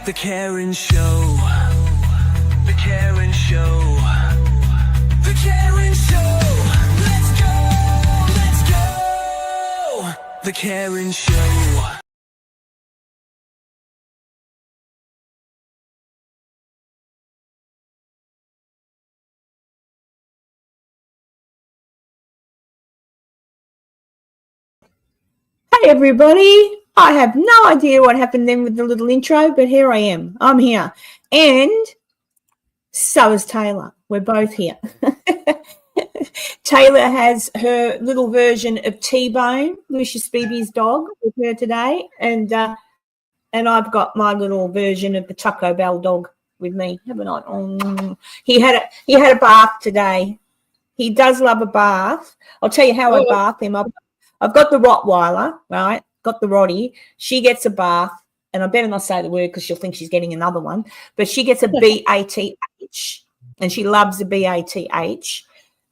The Karen Show. The Karen Show. The Karen Show. Let's go. Let's go. The Karen Show. Hey everybody, I have no idea what happened then with the little intro, but here I am. I'm here. And so is Taylor. We're both here. Taylor has her little version of T-Bone, Lucius Beebe's dog, with her today. And I've got my little version of the Taco Bell dog with me, haven't I? He had a bath today. He does love a bath. I'll tell you how I bath him up. I've got the Rottweiler, right? Got the Rottie. She gets a bath, and I better not say the word because she'll think she's getting another one. But she gets a BATH, and she loves the BATH.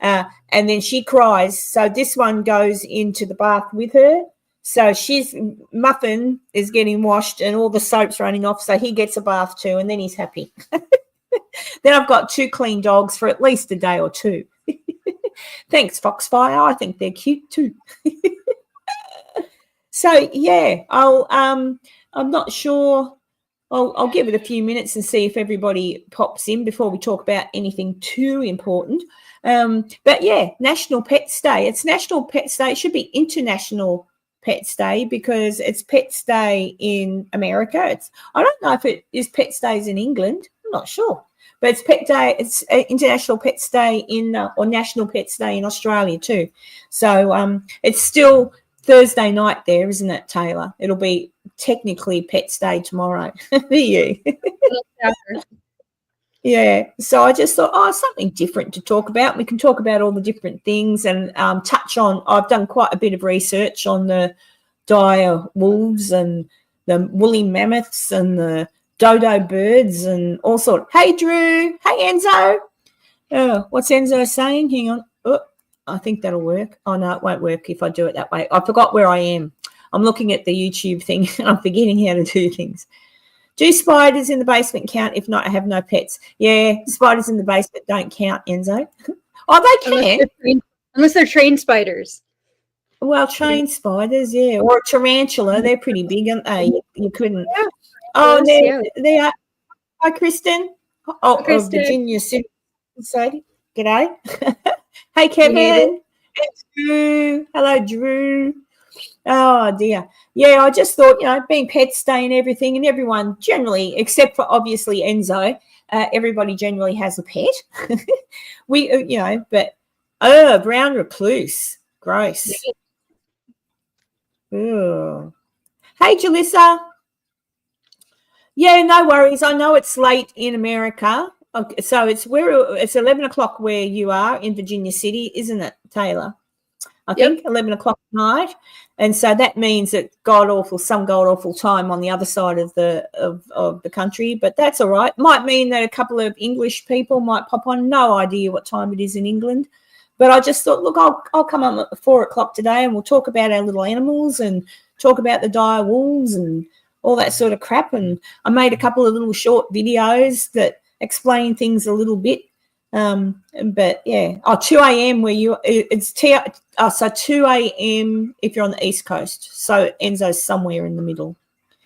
And then she cries. So this one goes into the bath with her. So Muffin is getting washed, and all the soap's running off. So he gets a bath too, and then he's happy. Then I've got 2 clean dogs for at least a day or 2. Thanks, Foxfire. I think they're cute too. So yeah, I'm not sure. I'll give it a few minutes and see if everybody pops in before we talk about anything too important. But yeah, National Pets Day. It's National Pets Day. It should be International Pets Day because it's Pets Day in America. I don't know if it is Pets Days in England. I'm not sure. But it's Pet Day. It's International Pets Day or National Pets Day in Australia too. So it's still Thursday night there, isn't it, Taylor? It'll be technically Pets Day tomorrow for you. Yeah. So I just thought, something different to talk about. We can talk about all the different things and touch on. I've done quite a bit of research on the dire wolves and the woolly mammoths and the Dodo birds and all sorts. Hey, Drew. Hey, Enzo. Oh, what's Enzo saying? Hang on. Oh, I think that'll work. Oh, no, it won't work if I do it that way. I forgot where I am. I'm looking at the YouTube thing and I'm forgetting how to do things. Do spiders in the basement count? If not, I have no pets. Yeah, spiders in the basement don't count, Enzo. Oh, they can. Unless they're trained spiders. Well, trained spiders, yeah. Or a tarantula. They're pretty big, aren't they? You couldn't. Yeah. Oh, they are. Hi, Kristen. Oh, Kristen. Virginia City. G'day. Hey, Kevin. Hey, Drew. Hello, Drew. Oh, dear. Yeah, I just thought, being Pets Day and everything, and everyone generally, except for obviously Enzo, everybody generally has a pet. But, brown recluse. Gross. Ooh. Hey, Jalissa. Yeah, no worries. I know it's late in America. Okay, so it's 11 o'clock where you are in Virginia City, isn't it, Taylor? I think 11 o'clock at night. And so that means that some god awful time on the other side of the country, but that's all right. Might mean that a couple of English people might pop on. No idea what time it is in England. But I just thought, look, I'll come on at 4 o'clock today and we'll talk about our little animals and talk about the dire wolves and all that sort of crap. And I made a couple of little short videos that explain things a little bit. But yeah, 2 a.m. so 2 a.m. if you're on the East Coast. So Enzo's somewhere in the middle.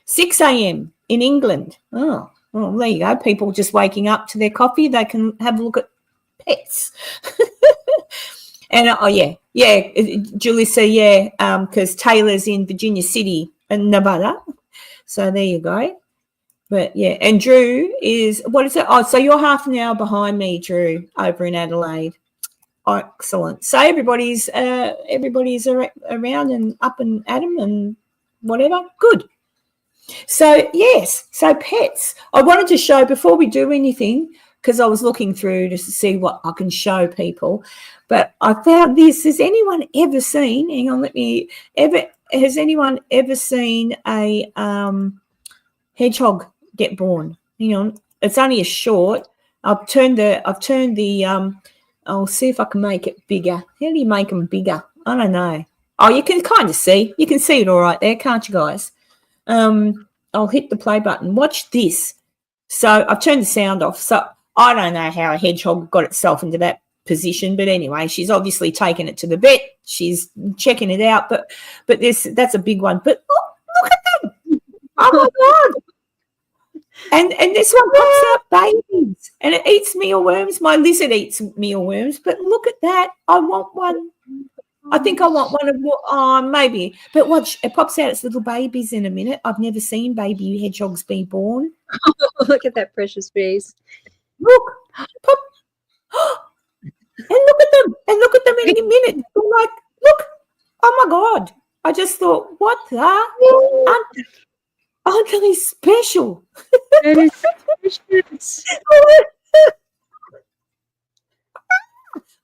6 a.m. in England. Oh, well, there you go. People just waking up to their coffee. They can have a look at pets. And Julissa, because Taylor's in Virginia City and Nevada. So there you go. But yeah, and Drew is, what is it? Oh, so you're half an hour behind me, Drew, over in Adelaide. Excellent. So everybody's around and up and at 'em and whatever. Good. So yes, so pets. I wanted to show before we do anything, because I was looking through to see what I can show people. But I found this. Has anyone ever seen? Hang on, has anyone ever seen a hedgehog get born? Hang on, it's only a short. I'll see if I can make it bigger. How do you make them bigger? I don't know. Oh, you can kind of see. You can see it all right there, can't you guys? I'll hit the play button. Watch this. So I've turned the sound off. So I don't know how a hedgehog got itself into that position, but anyway, she's obviously taken it to the vet. She's checking it out, but that's a big one. But look at them! Oh my God! And this one pops out babies, and it eats mealworms. My lizard eats mealworms, but look at that! I want one. I think I want one of maybe. But watch, it pops out its little babies in a minute. I've never seen baby hedgehogs be born. Look at that precious face. Look, pop. And look at them. And look at them in a minute. I'm like, look. Oh my God. I just thought, what the? Aren't they special? That is precious.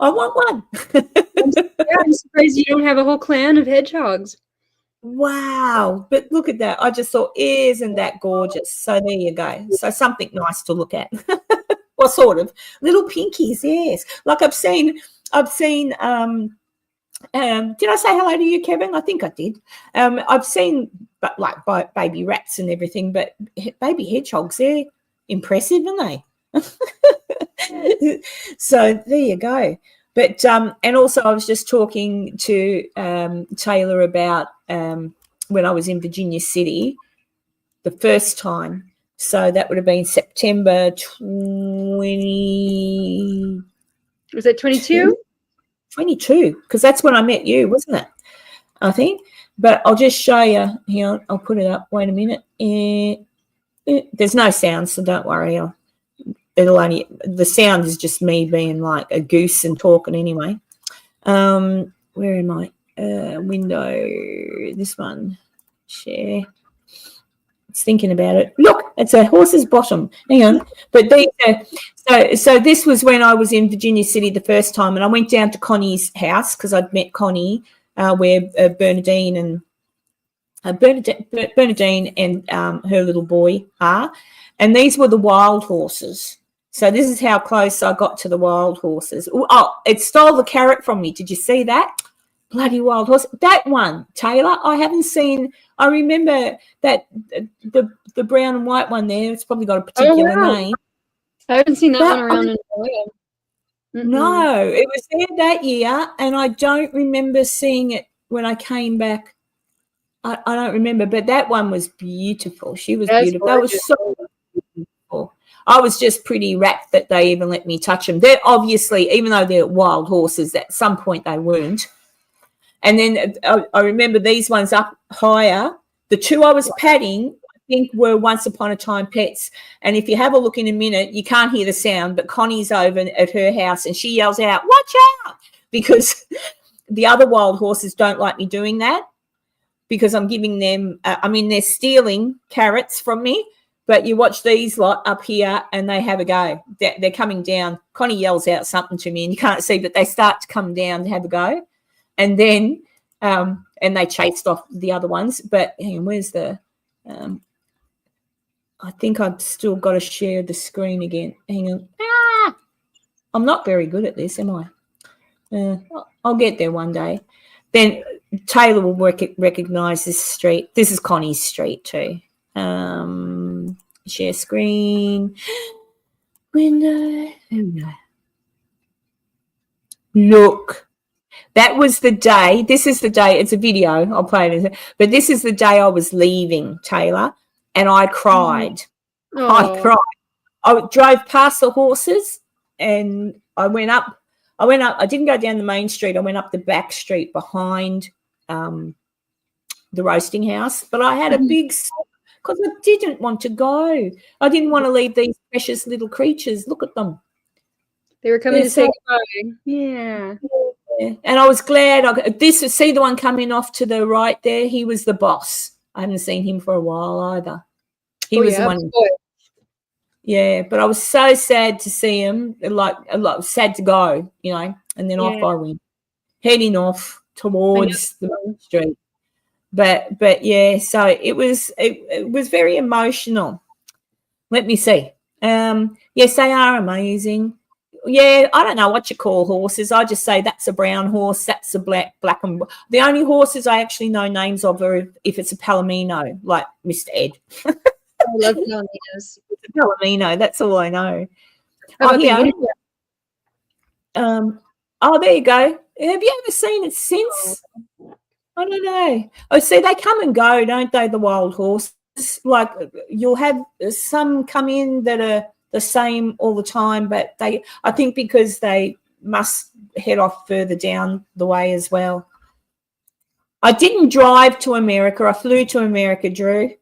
I want one. I'm surprised you don't have a whole clan of hedgehogs. Wow. But look at that. I just thought, isn't that gorgeous? So there you go. So something nice to look at. Well, sort of. Little pinkies, yes. Like I've seen did I say hello to you, Kevin? I think I did. I've seen baby rats and everything, but baby hedgehogs, they're impressive, aren't they? So there you go. But and also I was just talking to Taylor about when I was in Virginia City the first time. So that would have been September 20. Was it 22? 22, because that's when I met you, wasn't it? I think. But I'll just show you. Hang on, I'll put it up. Wait a minute. There's no sound, so don't worry. The sound is just me being like a goose and talking anyway. Where am I? Window. This one. Share. It's thinking about it. Look, it's a horse's bottom. Hang on. But so this was when I was in Virginia City the first time, and I went down to Connie's house because I'd met Connie, where Bernadine and her little boy are, and these were the wild horses. So this is how close I got to the wild horses. Oh, it stole the carrot from me. Did you see that? Bloody wild horse. That one, Taylor, I haven't seen. I remember that the brown and white one there. It's probably got a particular name. I haven't seen that one around in a while. No, it was there that year, and I don't remember seeing it when I came back. I don't remember, but that one was beautiful. She was beautiful. That was so beautiful. I was just pretty rapt that they even let me touch them. They're obviously, even though they're wild horses, at some point they weren't. And then I remember these ones up higher. The two I was patting, I think, were Once Upon a Time pets. And if you have a look in a minute, you can't hear the sound, but Connie's over at her house and she yells out, "Watch out!" Because the other wild horses don't like me doing that because I'm giving them, they're stealing carrots from me. But you watch these lot up here and they have a go. They're coming down. Connie yells out something to me and you can't see, but they start to come down to have a go. And then, and they chased off the other ones. But hang on, where's the, I think I've still got to share the screen again. Hang on. I'm not very good at this, am I? I'll get there one day. Then Taylor will recognise this street. This is Connie's street too. Share screen. Window. There we go. Look. That was the day. This is the day. It's a video. I'll play it. But this is the day I was leaving, Taylor, and I cried. I cried. I drove past the horses and I went up. I didn't go down the main street. I went up the back street behind the roasting house. But I had a big because I didn't want to go. I didn't want to leave these precious little creatures. Look at them. They were coming to say goodbye. Yeah. And I was glad. See the one coming off to the right there? He was the boss. I haven't seen him for a while either. He was the one. Yeah, but I was so sad to see him, like sad to go, and then off I went, heading off towards the main street. But yeah, so it was very emotional. Let me see. Yes, they are amazing. Yeah, I don't know what you call horses. I just say that's a brown horse, that's a black and the only horses I actually know names of are if it's a Palomino, like Mr. Ed. I love Palominos. Palomino. That's all I know. How about the here. unicorn? Oh, there you go. Have you ever seen it since? I don't know. Oh, see, they come and go, don't they, the wild horses? Like, you'll have some come in that are the same all the time, but I think because they must head off further down the way as well. I didn't drive to America. I flew to America, Drew.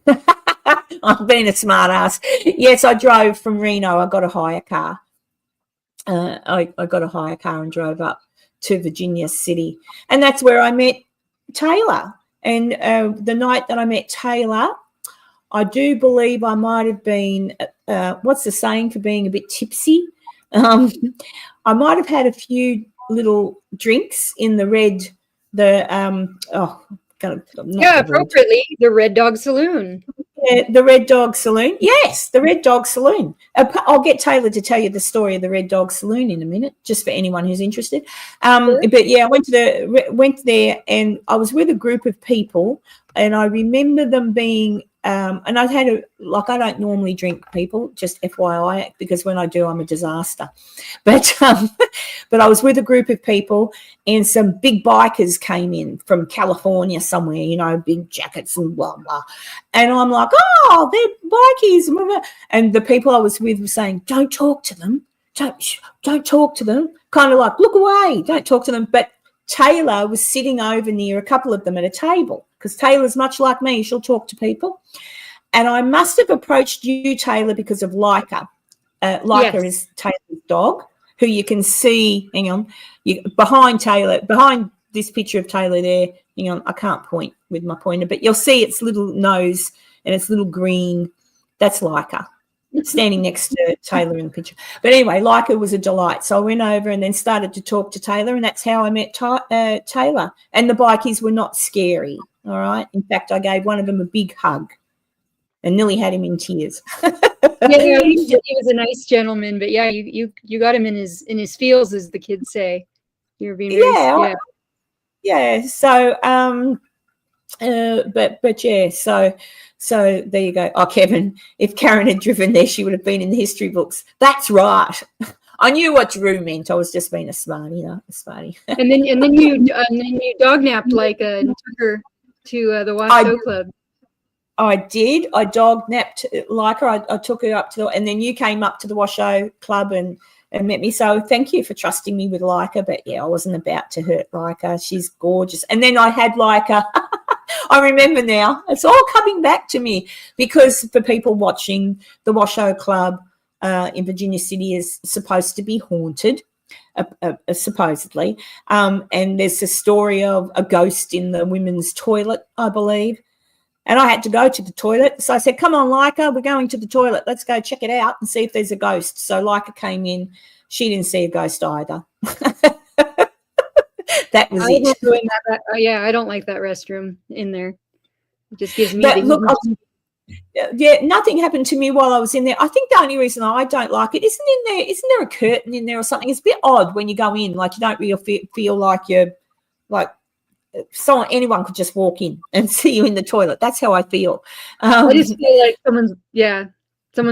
I've been a smart ass. Yes, I drove from Reno. I got a hire car. I got a hire car and drove up to Virginia City. And that's where I met Taylor. And the night that I met Taylor, I do believe I might have been, what's the saying for being a bit tipsy? I might have had a few little drinks in the appropriately, the Red Dog Saloon. Yeah, the Red Dog Saloon. Yes, the Red Dog Saloon. I'll get Taylor to tell you the story of the Red Dog Saloon in a minute, just for anyone who's interested. But yeah, I went there, and I was with a group of people, and I remember them being. And I I don't normally drink, people, just FYI, because when I do, I'm a disaster. But but I was with a group of people, and some big bikers came in from California somewhere, big jackets and blah, blah. And I'm like, oh, they're bikies. And the people I was with were saying, don't talk to them. Don't talk to them. Kind of like, look away. Don't talk to them. But Taylor was sitting over near a couple of them at a table, because Taylor's much like me. She'll talk to people. And I must have approached you, Taylor, because of Leica. Leica is Taylor's dog, who you can see, hang on, behind this picture of Taylor there, hang on, I can't point with my pointer, but you'll see its little nose and its little green. That's Leica, standing next to Taylor in the picture. But anyway, Leica was a delight. So I went over and then started to talk to Taylor, and that's how I met Taylor. And the bikies were not scary, all right? In fact, I gave one of them a big hug and nearly had him in tears. Yeah, he was a nice gentleman, but yeah, you got him in his feels, as the kids say. You're being very, yeah. So but yeah, so there you go. Oh, Kevin, if Karen had driven there, she would have been in the history books. That's right. I knew what Drew meant. I was just being a smarty, a smarty. And then you dog napped Leica and took her to the Washoe Club. I did. I dog napped Leica. I took her up and then you came up to the Washoe Club and met me. So thank you for trusting me with Leica. But yeah, I wasn't about to hurt Leica. She's gorgeous. And then I had Leica. I remember now. It's all coming back to me, because for people watching, the Washoe Club in Virginia City is supposed to be haunted. Supposedly. And there's a story of a ghost in the women's toilet, I believe. And I had to go to the toilet. So I said, come on, Leica, we're going to the toilet. Let's go check it out and see if there's a ghost. So Leica came in. She didn't see a ghost either. That was it. I don't like that restroom in there. It just gives me yeah, nothing happened to me while I was in there. I think the only reason I don't like it, isn't there a curtain in there or something? It's a bit odd when you go in, like you don't really feel like you're like anyone could just walk in and see you in the toilet. That's how I feel. I just feel like someone's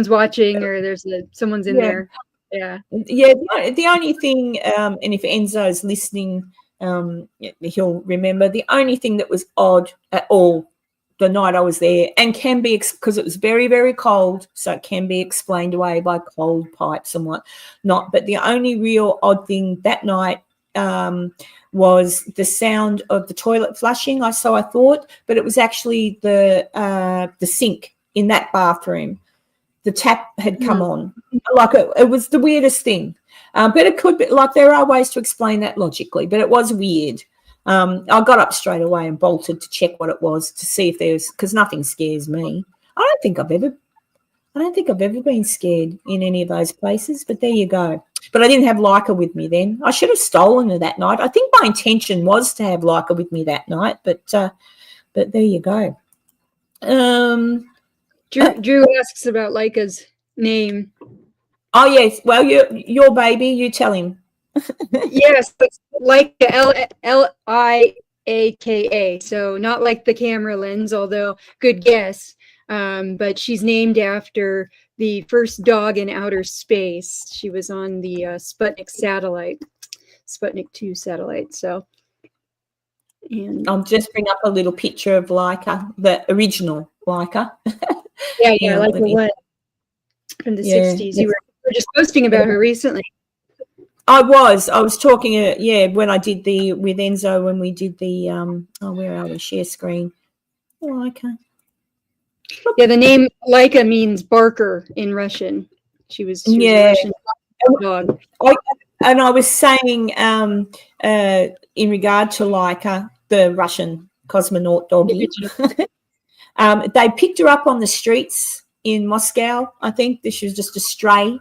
watching, or someone's in there. Yeah. The only thing, and if Enzo's listening, he'll remember, the only thing that was odd at all the night I was there, and can be, because it was very, very cold, so it can be explained away by cold pipes and whatnot. But the only real odd thing that night was the sound of the toilet flushing. I thought, but it was actually the sink in that bathroom. The tap had come on. Like it was the weirdest thing. But it could be, like, there are ways to explain that logically, but it was weird. I got up straight away and bolted to check what it was, to see if there's, because nothing scares me. I don't think I've ever been scared in any of those places, but there you go. But I didn't have Leica with me then. I should have stolen her that night. I think my intention was to have Leica with me that night, but there you go. Drew asks about Leica's name. Oh yes, well, your baby. You tell him. Yes, it's Leica, Liaka. So not like the camera lens, although good guess. But she's named after the first dog in outer space. She was on the Sputnik satellite, Sputnik 2 satellite. So, and I'll just bring up a little picture of Leica, the original Leica. yeah, like the one from the 60s. You were just posting about her recently. I was talking, when I did with Enzo, when we did the, where are we, share screen. Leica. Yeah, the name Leica means barker in Russian. She was a Russian dog. And I was saying in regard to Leica, the Russian cosmonaut doggy, they picked her up on the streets in Moscow. I think she was just a stray.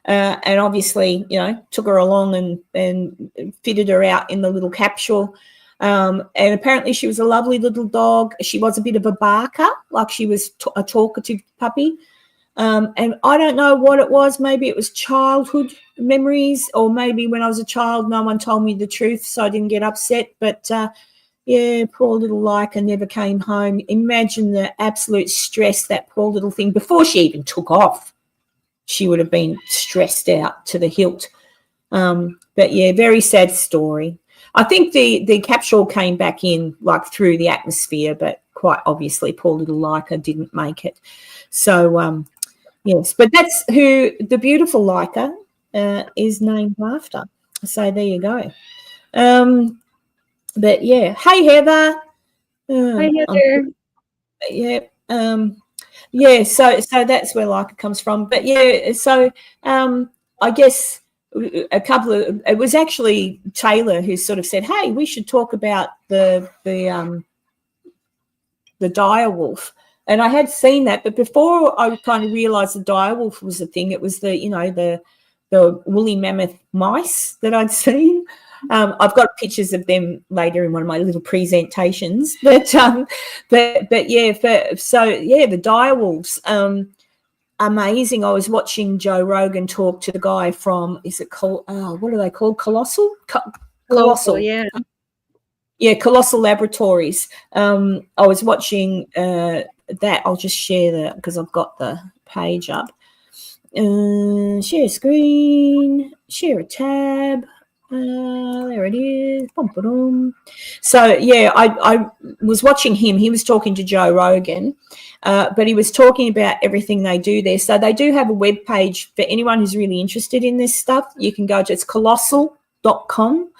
And obviously, took her along and fitted her out in the little capsule. And apparently she was a lovely little dog. She was a bit of a barker, like she was a talkative puppy. And I don't know what it was. Maybe it was childhood memories, or maybe when I was a child, no one told me the truth, so I didn't get upset. But, poor little Leica never came home. Imagine the absolute stress that poor little thing, before she even took off, she would have been stressed out to the hilt. But, very sad story. I think the capsule came back in like through the atmosphere, but quite obviously poor little Leica didn't make it. So, yes, but that's who the beautiful Leica is named after. So there you go. But, hey, Heather. Hi, Heather. So that's where Leica comes from. But, so I guess it was actually Taylor who sort of said, hey, we should talk about the dire wolf. And I had seen that, but before I kind of realised the dire wolf was a thing, it was the woolly mammoth mice that I'd seen. I've got pictures of them later in one of my little presentations. But the dire wolves, amazing. I was watching Joe Rogan talk to the guy from, what are they called? Colossal, yeah. Yeah, Colossal Laboratories. I was watching that. I'll just share that because I've got the page up. Share screen, share a tab. There it is. So, I was watching him. He was talking to Joe Rogan, but he was talking about everything they do there. So they do have a web page for anyone who's really interested in this stuff. You can go to, it's colossal.com.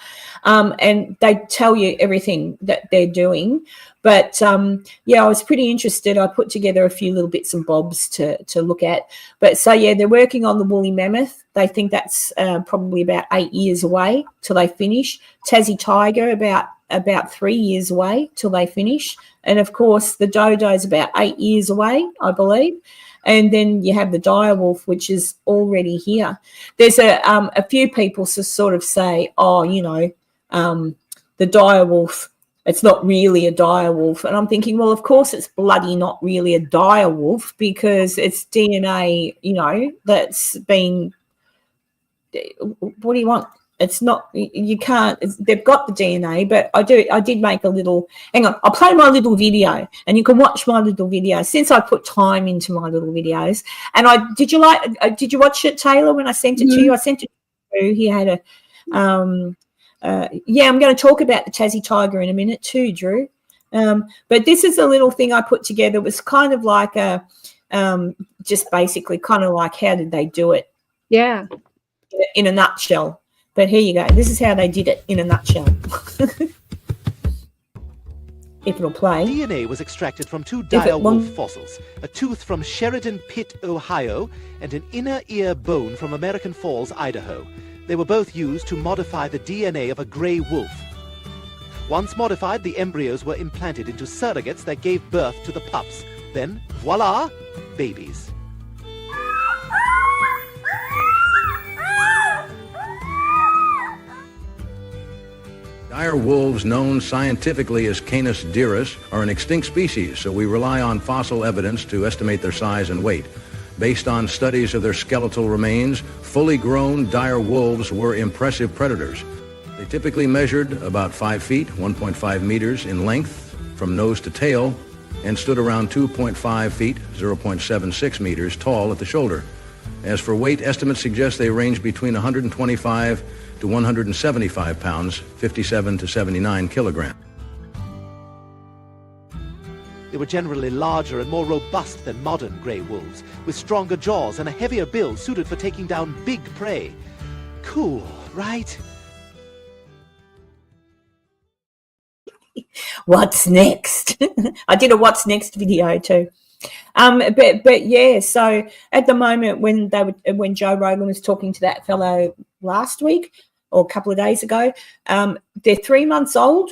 And they tell you everything that they're doing. But, I was pretty interested. I put together a few little bits and bobs to look at. But so, they're working on the woolly mammoth. They think that's probably about 8 years away till they finish. Tassie Tiger, about 3 years away till they finish. And, of course, the Dodo is about 8 years away, I believe. And then you have the dire wolf, which is already here. There's a few people sort of say, the dire wolf, it's not really a dire wolf. And I'm thinking, well, of course it's bloody not really a dire wolf because it's DNA, that's been, what do you want? It's not, you can't, they've got the DNA, but I did make a little, hang on, I'll play my little video and you can watch my little video since I put time into my little videos. And did you watch it, Taylor, when I sent it to you? I sent it to you. He had I'm going to talk about the Tassie Tiger in a minute too, Drew. But this is a little thing I put together. It was kind of like just basically kind of like how did they do it? Yeah. In a nutshell. But here you go. This is how they did it in a nutshell. If it'll play. DNA was extracted from two dire wolf fossils, a tooth from Sheridan Pit, Ohio, and an inner ear bone from American Falls, Idaho. They were both used to modify the DNA of a gray wolf. Once modified, the embryos were implanted into surrogates that gave birth to the pups. Then, voila, babies. Dire wolves, known scientifically as Canis dirus, are an extinct species, so we rely on fossil evidence to estimate their size and weight. Based on studies of their skeletal remains, fully grown dire wolves were impressive predators. They typically measured about 5 feet, 1.5 meters in length, from nose to tail, and stood around 2.5 feet, 0.76 meters tall at the shoulder. As for weight, estimates suggest they range between 125 to 175 pounds, 57 to 79 kilograms. They were generally larger and more robust than modern grey wolves, with stronger jaws and a heavier build suited for taking down big prey. Cool, right? What's next? I did a what's next video too. But yeah, so at the moment when Joe Rogan was talking to that fellow last week or a couple of days ago, they're 3 months old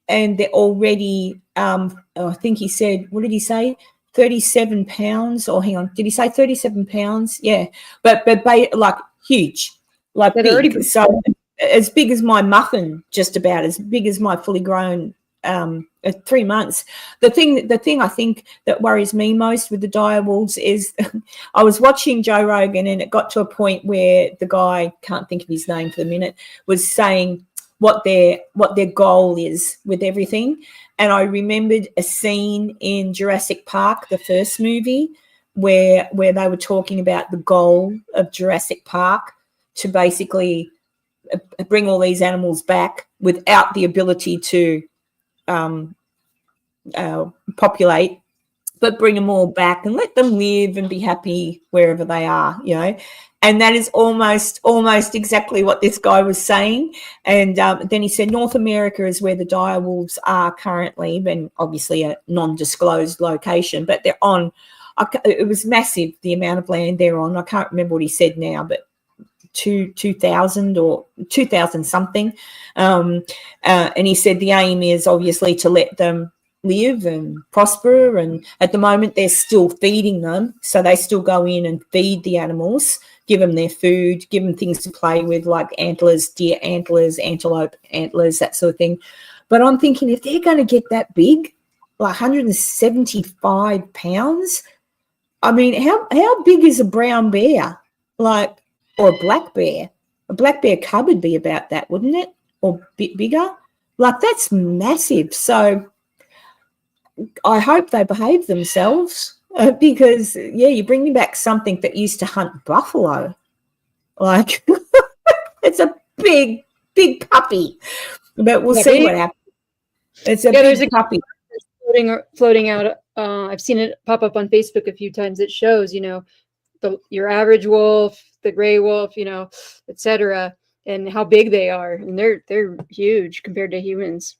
and they're already I think he said, what did he say? 37 pounds, or hang on, did he say 37 pounds? Yeah, but like huge, like big. So as big as my muffin, just about as big as my fully grown 3 months. The thing I think that worries me most with the dire wolves is I was watching Joe Rogan and it got to a point where the guy, can't think of his name for the minute, was saying what their goal is with everything. And I remembered a scene in Jurassic Park, the first movie, where they were talking about the goal of Jurassic Park to basically bring all these animals back without the ability to populate, but bring them all back and let them live and be happy wherever they are, you know. And that is almost exactly what this guy was saying. And then he said North America is where the dire wolves are currently, and obviously a non-disclosed location, but they're on, it was massive, the amount of land they're on. I can't remember what he said now, but 2,000 or 2,000 something. And he said the aim is obviously to let them live and prosper. And at the moment they're still feeding them. So they still go in and feed the animals, give them their food, give them things to play with like antlers, deer antlers, antelope antlers, that sort of thing. But I'm thinking if they're going to get that big, like 175 pounds, I mean, how big is a brown bear? Like, or a black bear? A black bear cub would be about that, wouldn't it? Or a bit bigger? Like, that's massive. So I hope they behave themselves because, yeah, you're bringing back something that used to hunt buffalo. Like, it's a big, big puppy. But we'll see what happens. It's a big puppy. Floating out. I've seen it pop up on Facebook a few times. It shows, you know, your average wolf, the gray wolf, you know, etc., and how big they are, and they're huge compared to humans.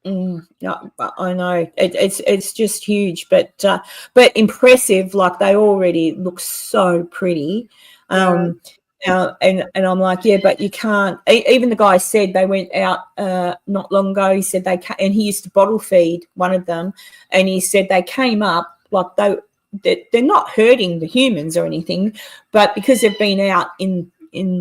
Yeah, I know it's just huge, but impressive. Like they already look so pretty, and I'm like, yeah, but you can't. Even the guy said they went out not long ago. He said they and he used to bottle feed one of them, and he said they came up like they're not hurting the humans or anything, but because they've been out in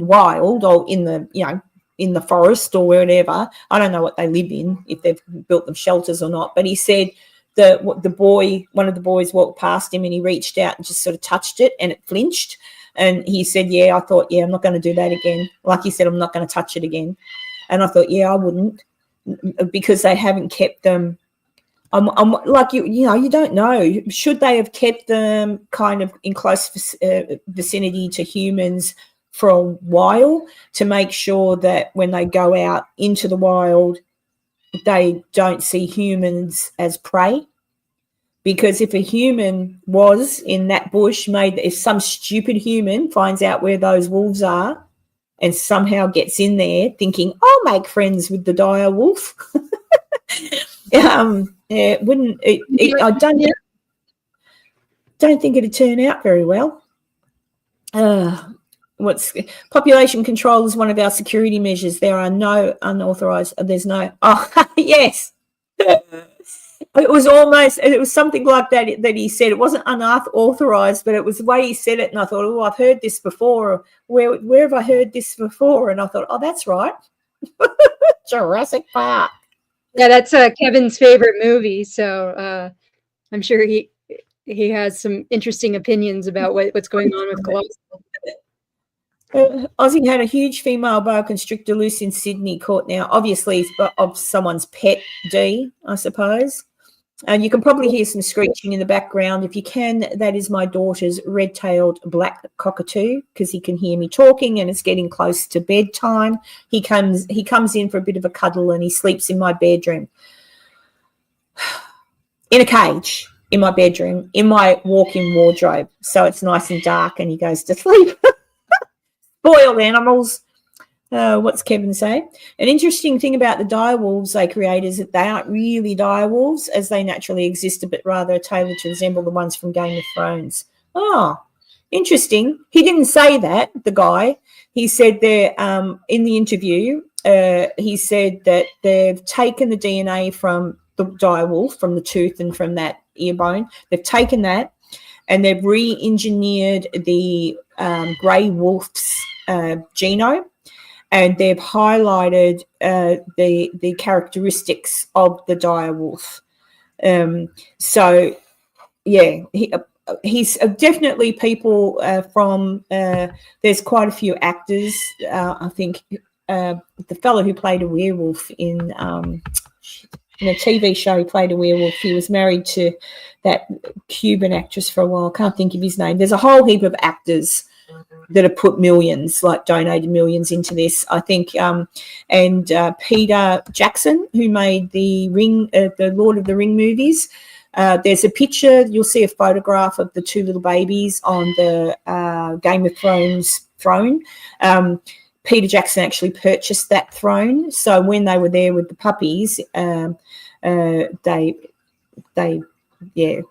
wild or in the, you know, in the forest or wherever, I don't know what they live in, if they've built them shelters or not. But he said one of the boys walked past him and he reached out and just sort of touched it and it flinched. And he said, yeah, I thought, yeah, I'm not going to do that again. Like he said, I'm not going to touch it again. And I thought, yeah, I wouldn't, because they haven't kept them. I'm like, you know, you don't know. Should they have kept them kind of in close vicinity to humans for a while to make sure that when they go out into the wild, they don't see humans as prey? Because if a human was in that bush, if some stupid human finds out where those wolves are and somehow gets in there thinking, I'll make friends with the dire wolf. Yeah, I don't think it'd turn out very well. Population control is one of our security measures. There are no unauthorized. There's no. Oh, yes. It was something like that he said. It wasn't unauthorized, but it was the way he said it. And I thought, oh, I've heard this before. Where have I heard this before? And I thought, oh, that's right. Jurassic Park. Yeah, that's Kevin's favorite movie. So I'm sure he has some interesting opinions about what's going on with Colossal. Aussie had a huge female boa constrictor loose in Sydney, caught now, obviously of someone's pet, I suppose. And you can probably hear some screeching in the background. If you can, that is my daughter's red-tailed black cockatoo, because he can hear me talking and it's getting close to bedtime. He comes in for a bit of a cuddle and he sleeps in my bedroom. In a cage in my bedroom, in my walk-in wardrobe. So it's nice and dark and he goes to sleep. Spoiled animals. What's Kevin say? An interesting thing about the dire wolves they create is that they aren't really dire wolves as they naturally existed, but rather tailored to resemble the ones from Game of Thrones. Oh, interesting. He didn't say that, the guy. He said there in the interview, he said that they've taken the DNA from the dire wolf, from the tooth and from that ear bone. They've taken that and they've re-engineered the grey wolf's genome. And they've highlighted the characteristics of the dire wolf. So, yeah, he's definitely people from. There's quite a few actors. I think the fellow who played a werewolf in a TV show, he played a werewolf. He was married to that Cuban actress for a while. I can't think of his name. There's a whole heap of actors that have put millions, like donated millions into this, I think. And Peter Jackson, who made the Lord of the Ring movies. There's a picture, you'll see a photograph of the two little babies on the Game of Thrones throne. Peter Jackson actually purchased that throne. So when they were there with the puppies,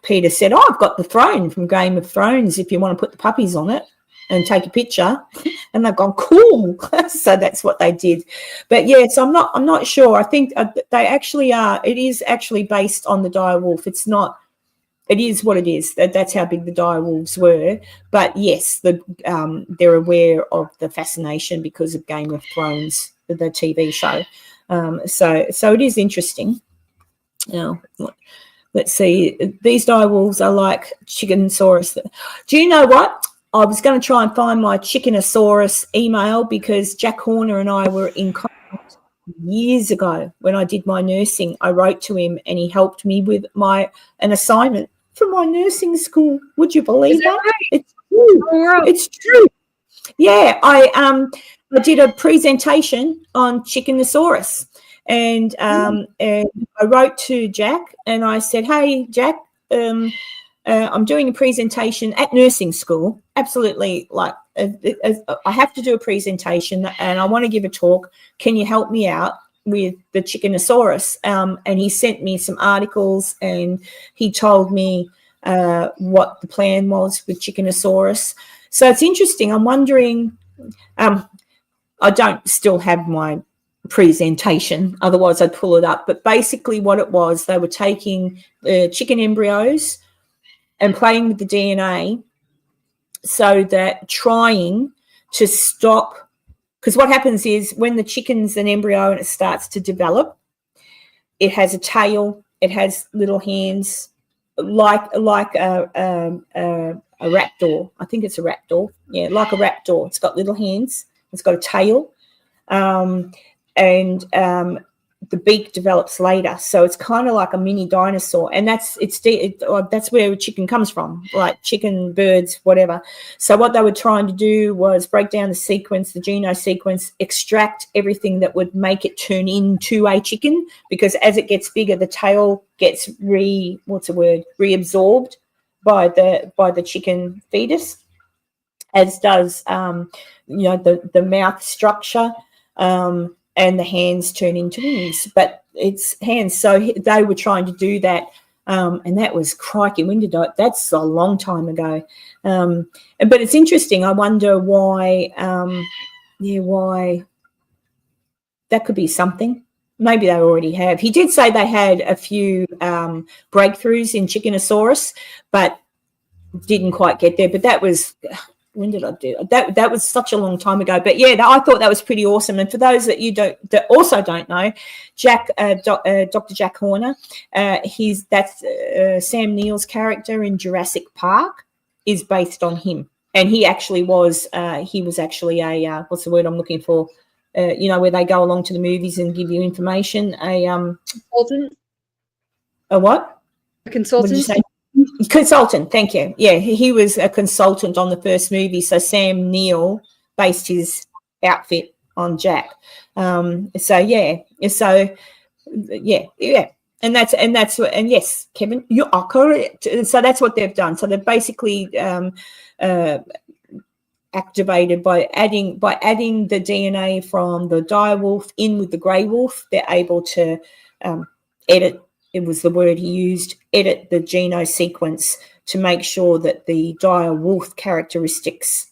Peter said, "Oh, I've got the throne from Game of Thrones if you want to put the puppies on it and take a picture." And they've gone, cool. So that's what they did. But yeah, so I'm not sure. I think they actually are. It is actually based on the dire wolf. It's not. It is what it is. That's how big the dire wolves were. But yes, they're aware of the fascination because of Game of Thrones, the TV show. So it is interesting. Now, let's see. These dire wolves are like Chickenosaurus. Do you know what? I was going to try and find my Chickenosaurus email because Jack Horner and I were in contact years ago when I did my nursing. I wrote to him and he helped me with an assignment for my nursing school. Would you believe that? Right? It's true. Oh, wow. It's true. Yeah, I did a presentation on Chickenosaurus, and I wrote to Jack and I said, "Hey, Jack, I'm doing a presentation at nursing school. Absolutely, like I have to do a presentation and I want to give a talk. Can you help me out with the Chickenosaurus?" And he sent me some articles and he told me what the plan was with Chickenosaurus. So it's interesting. I'm wondering, I don't still have my presentation, otherwise I'd pull it up. But basically what it was, they were taking chicken embryos and playing with the DNA so that trying to stop, because what happens is when the chicken's an embryo and it starts to develop, it has a tail, it has little hands, like a raptor. I think it's a raptor. Yeah, like a raptor. It's got little hands. It's got a tail, and the beak develops later. So it's kind of like a mini dinosaur, and that's where chicken comes from, like chicken, birds, whatever. So what they were trying to do was break down the sequence, the genome sequence, extract everything that would make it turn into a chicken, because as it gets bigger, the tail gets reabsorbed by the chicken fetus, as does the mouth structure. And the hands turn into wings, but it's hands. So they were trying to do that, and that was crikey. When did that's a long time ago. But it's interesting. I wonder why. Why that could be something. Maybe they already have. He did say they had a few breakthroughs in Chickenosaurus, but didn't quite get there. But that was. When did I do that? That was such a long time ago. But yeah, I thought that was pretty awesome. And for those that also don't know, Dr. Jack Horner, that's Sam Neill's character in Jurassic Park is based on him, and he actually was. He was actually a what's the word I'm looking for? Where they go along to the movies and give you information. A consultant. A what? What did you Consultant. say? Consultant, thank you. Yeah, he was a consultant on the first movie. So Sam Neill based his outfit on Jack. So yeah, and yes, Kevin, you are correct. And so that's what they've done. So they've basically activated by adding the DNA from the dire wolf in with the grey wolf. They're able to edit. It was the word he used, edit the genome sequence to make sure that the dire wolf characteristics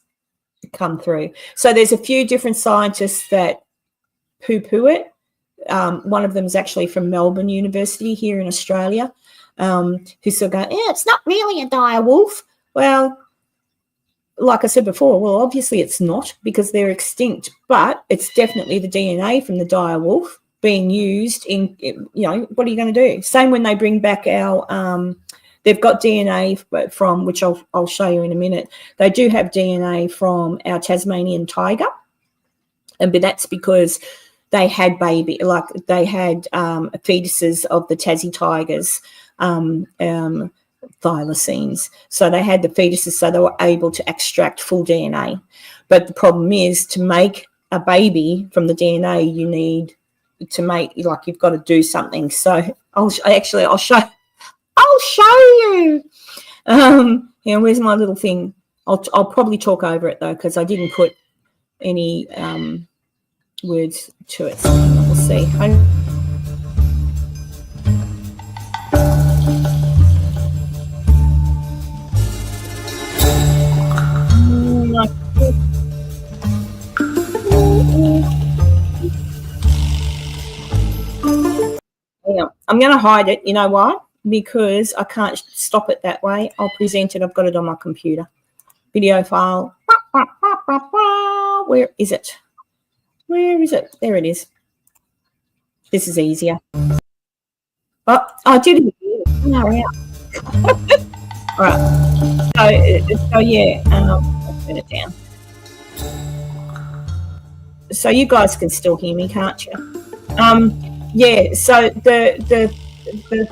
come through. So there's a few different scientists that poo-poo it. One of them is actually from Melbourne University here in Australia, who sort of go, yeah, it's not really a dire wolf. Well, like I said before, well, obviously it's not because they're extinct, but it's definitely the DNA from the dire wolf being used in, what are you going to do? Same when they bring back our, they've got DNA from, which I'll show you in a minute. They do have DNA from our Tasmanian tiger, but that's because they had fetuses of the Tassie tigers, thylacines. So they had the fetuses, so they were able to extract full DNA. But the problem is, to make a baby from the DNA, you need to make, you've got to do something. So I'll show you. Where's my little thing? I'll probably talk over it though, because I didn't put any words to it. So we'll see. I'm going to hide it. You know why? Because I can't stop it that way. I'll present it. I've got it on my computer. Video file. Where is it? Where is it? There it is. This is easier. Oh, I did it again. No, out. All right. So yeah, I'll turn it down. So you guys can still hear me, can't you? Yeah, so the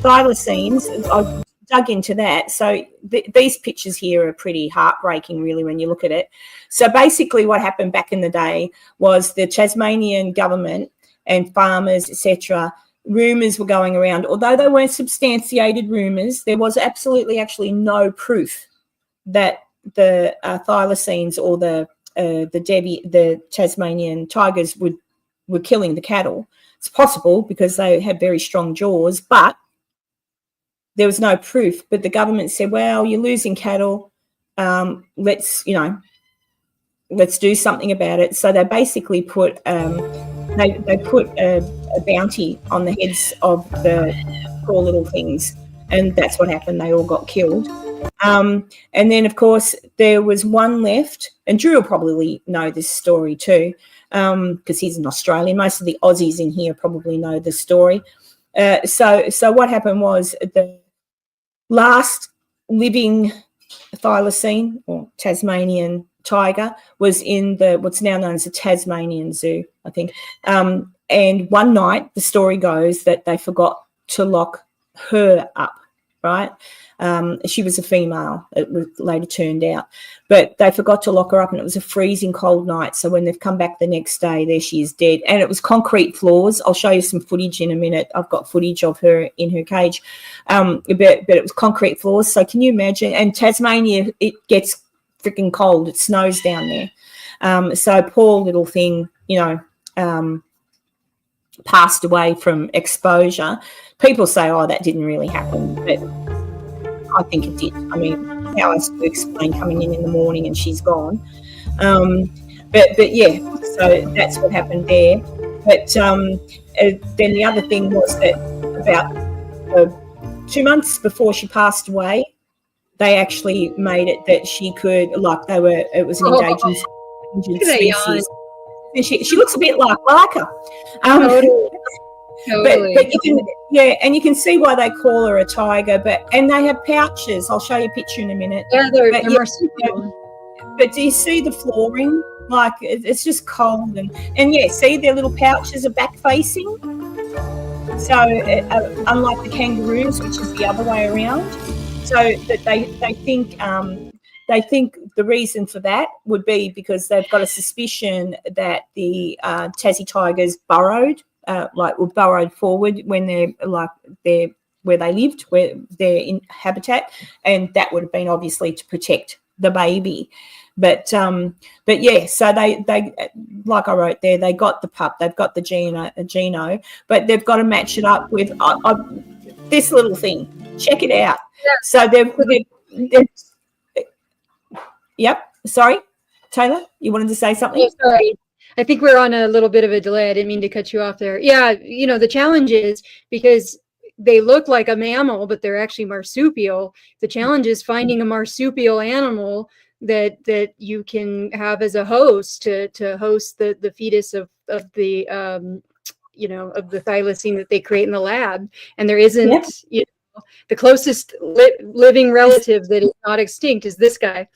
thylacines, I dug into that. So these pictures here are pretty heartbreaking, really, when you look at it. So basically what happened back in the day was the Tasmanian government and farmers, etc., rumours were going around. Although they weren't substantiated rumours, there was actually no proof that the thylacines or the Tasmanian tigers were killing the cattle. It's possible because they had very strong jaws, but there was no proof. But the government said, well, you're losing cattle. Let's do something about it. So they basically put they put a bounty on the heads of the poor little things. And that's what happened. They all got killed. And then, of course, there was one left. And Drew will probably know this story too, because he's an Australian. Most of the Aussies in here probably know the story. So what happened was the last living thylacine or Tasmanian tiger was in what's now known as the Tasmanian Zoo, I think. And one night, the story goes that they forgot to lock her up, right? She was a female, it was later turned out, but they forgot to lock her up, and it was a freezing cold night. So when they've come back the next day, there she is dead, and it was concrete floors. I'll show you some footage in a minute. I've got footage of her in her cage, but it was concrete floors. So can you imagine? And Tasmania, it gets freaking cold. It snows down there. So poor little thing, passed away from exposure. People say, oh, that didn't really happen, but I think it did. I mean, how else to explain coming in the morning and she's gone? But yeah, so that's what happened there. But then the other thing was that about 2 months before she passed away, they actually made it that she could, it was an endangered species. And she looks a bit like her. Totally. But you can, and you can see why they call her a tiger. And they have pouches. I'll show you a picture in a minute. Yeah, they're marsupial. But do you see the flooring? Like, it's just cold and see their little pouches are back facing. So unlike the kangaroos, which is the other way around, so that they think the reason for that would be because they've got a suspicion that the Tassie tigers burrowed forward when they're where they lived, where they're in habitat, and that would have been obviously to protect the baby. But yeah, so they like I wrote there, they got the pup, they've got the Geno, but they've got to match it up with this little thing. Check it out. Yeah. So they've yep. Sorry, Taylor, you wanted to say something? Oh, sorry. I think we're on a little bit of a delay. I didn't mean to cut you off there. Yeah, the challenge is because they look like a mammal, but they're actually marsupial. The challenge is finding a marsupial animal that you can have as a host to host the fetus of the of the thylacine that they create in the lab. And there isn't, the closest living relative that is not extinct is this guy.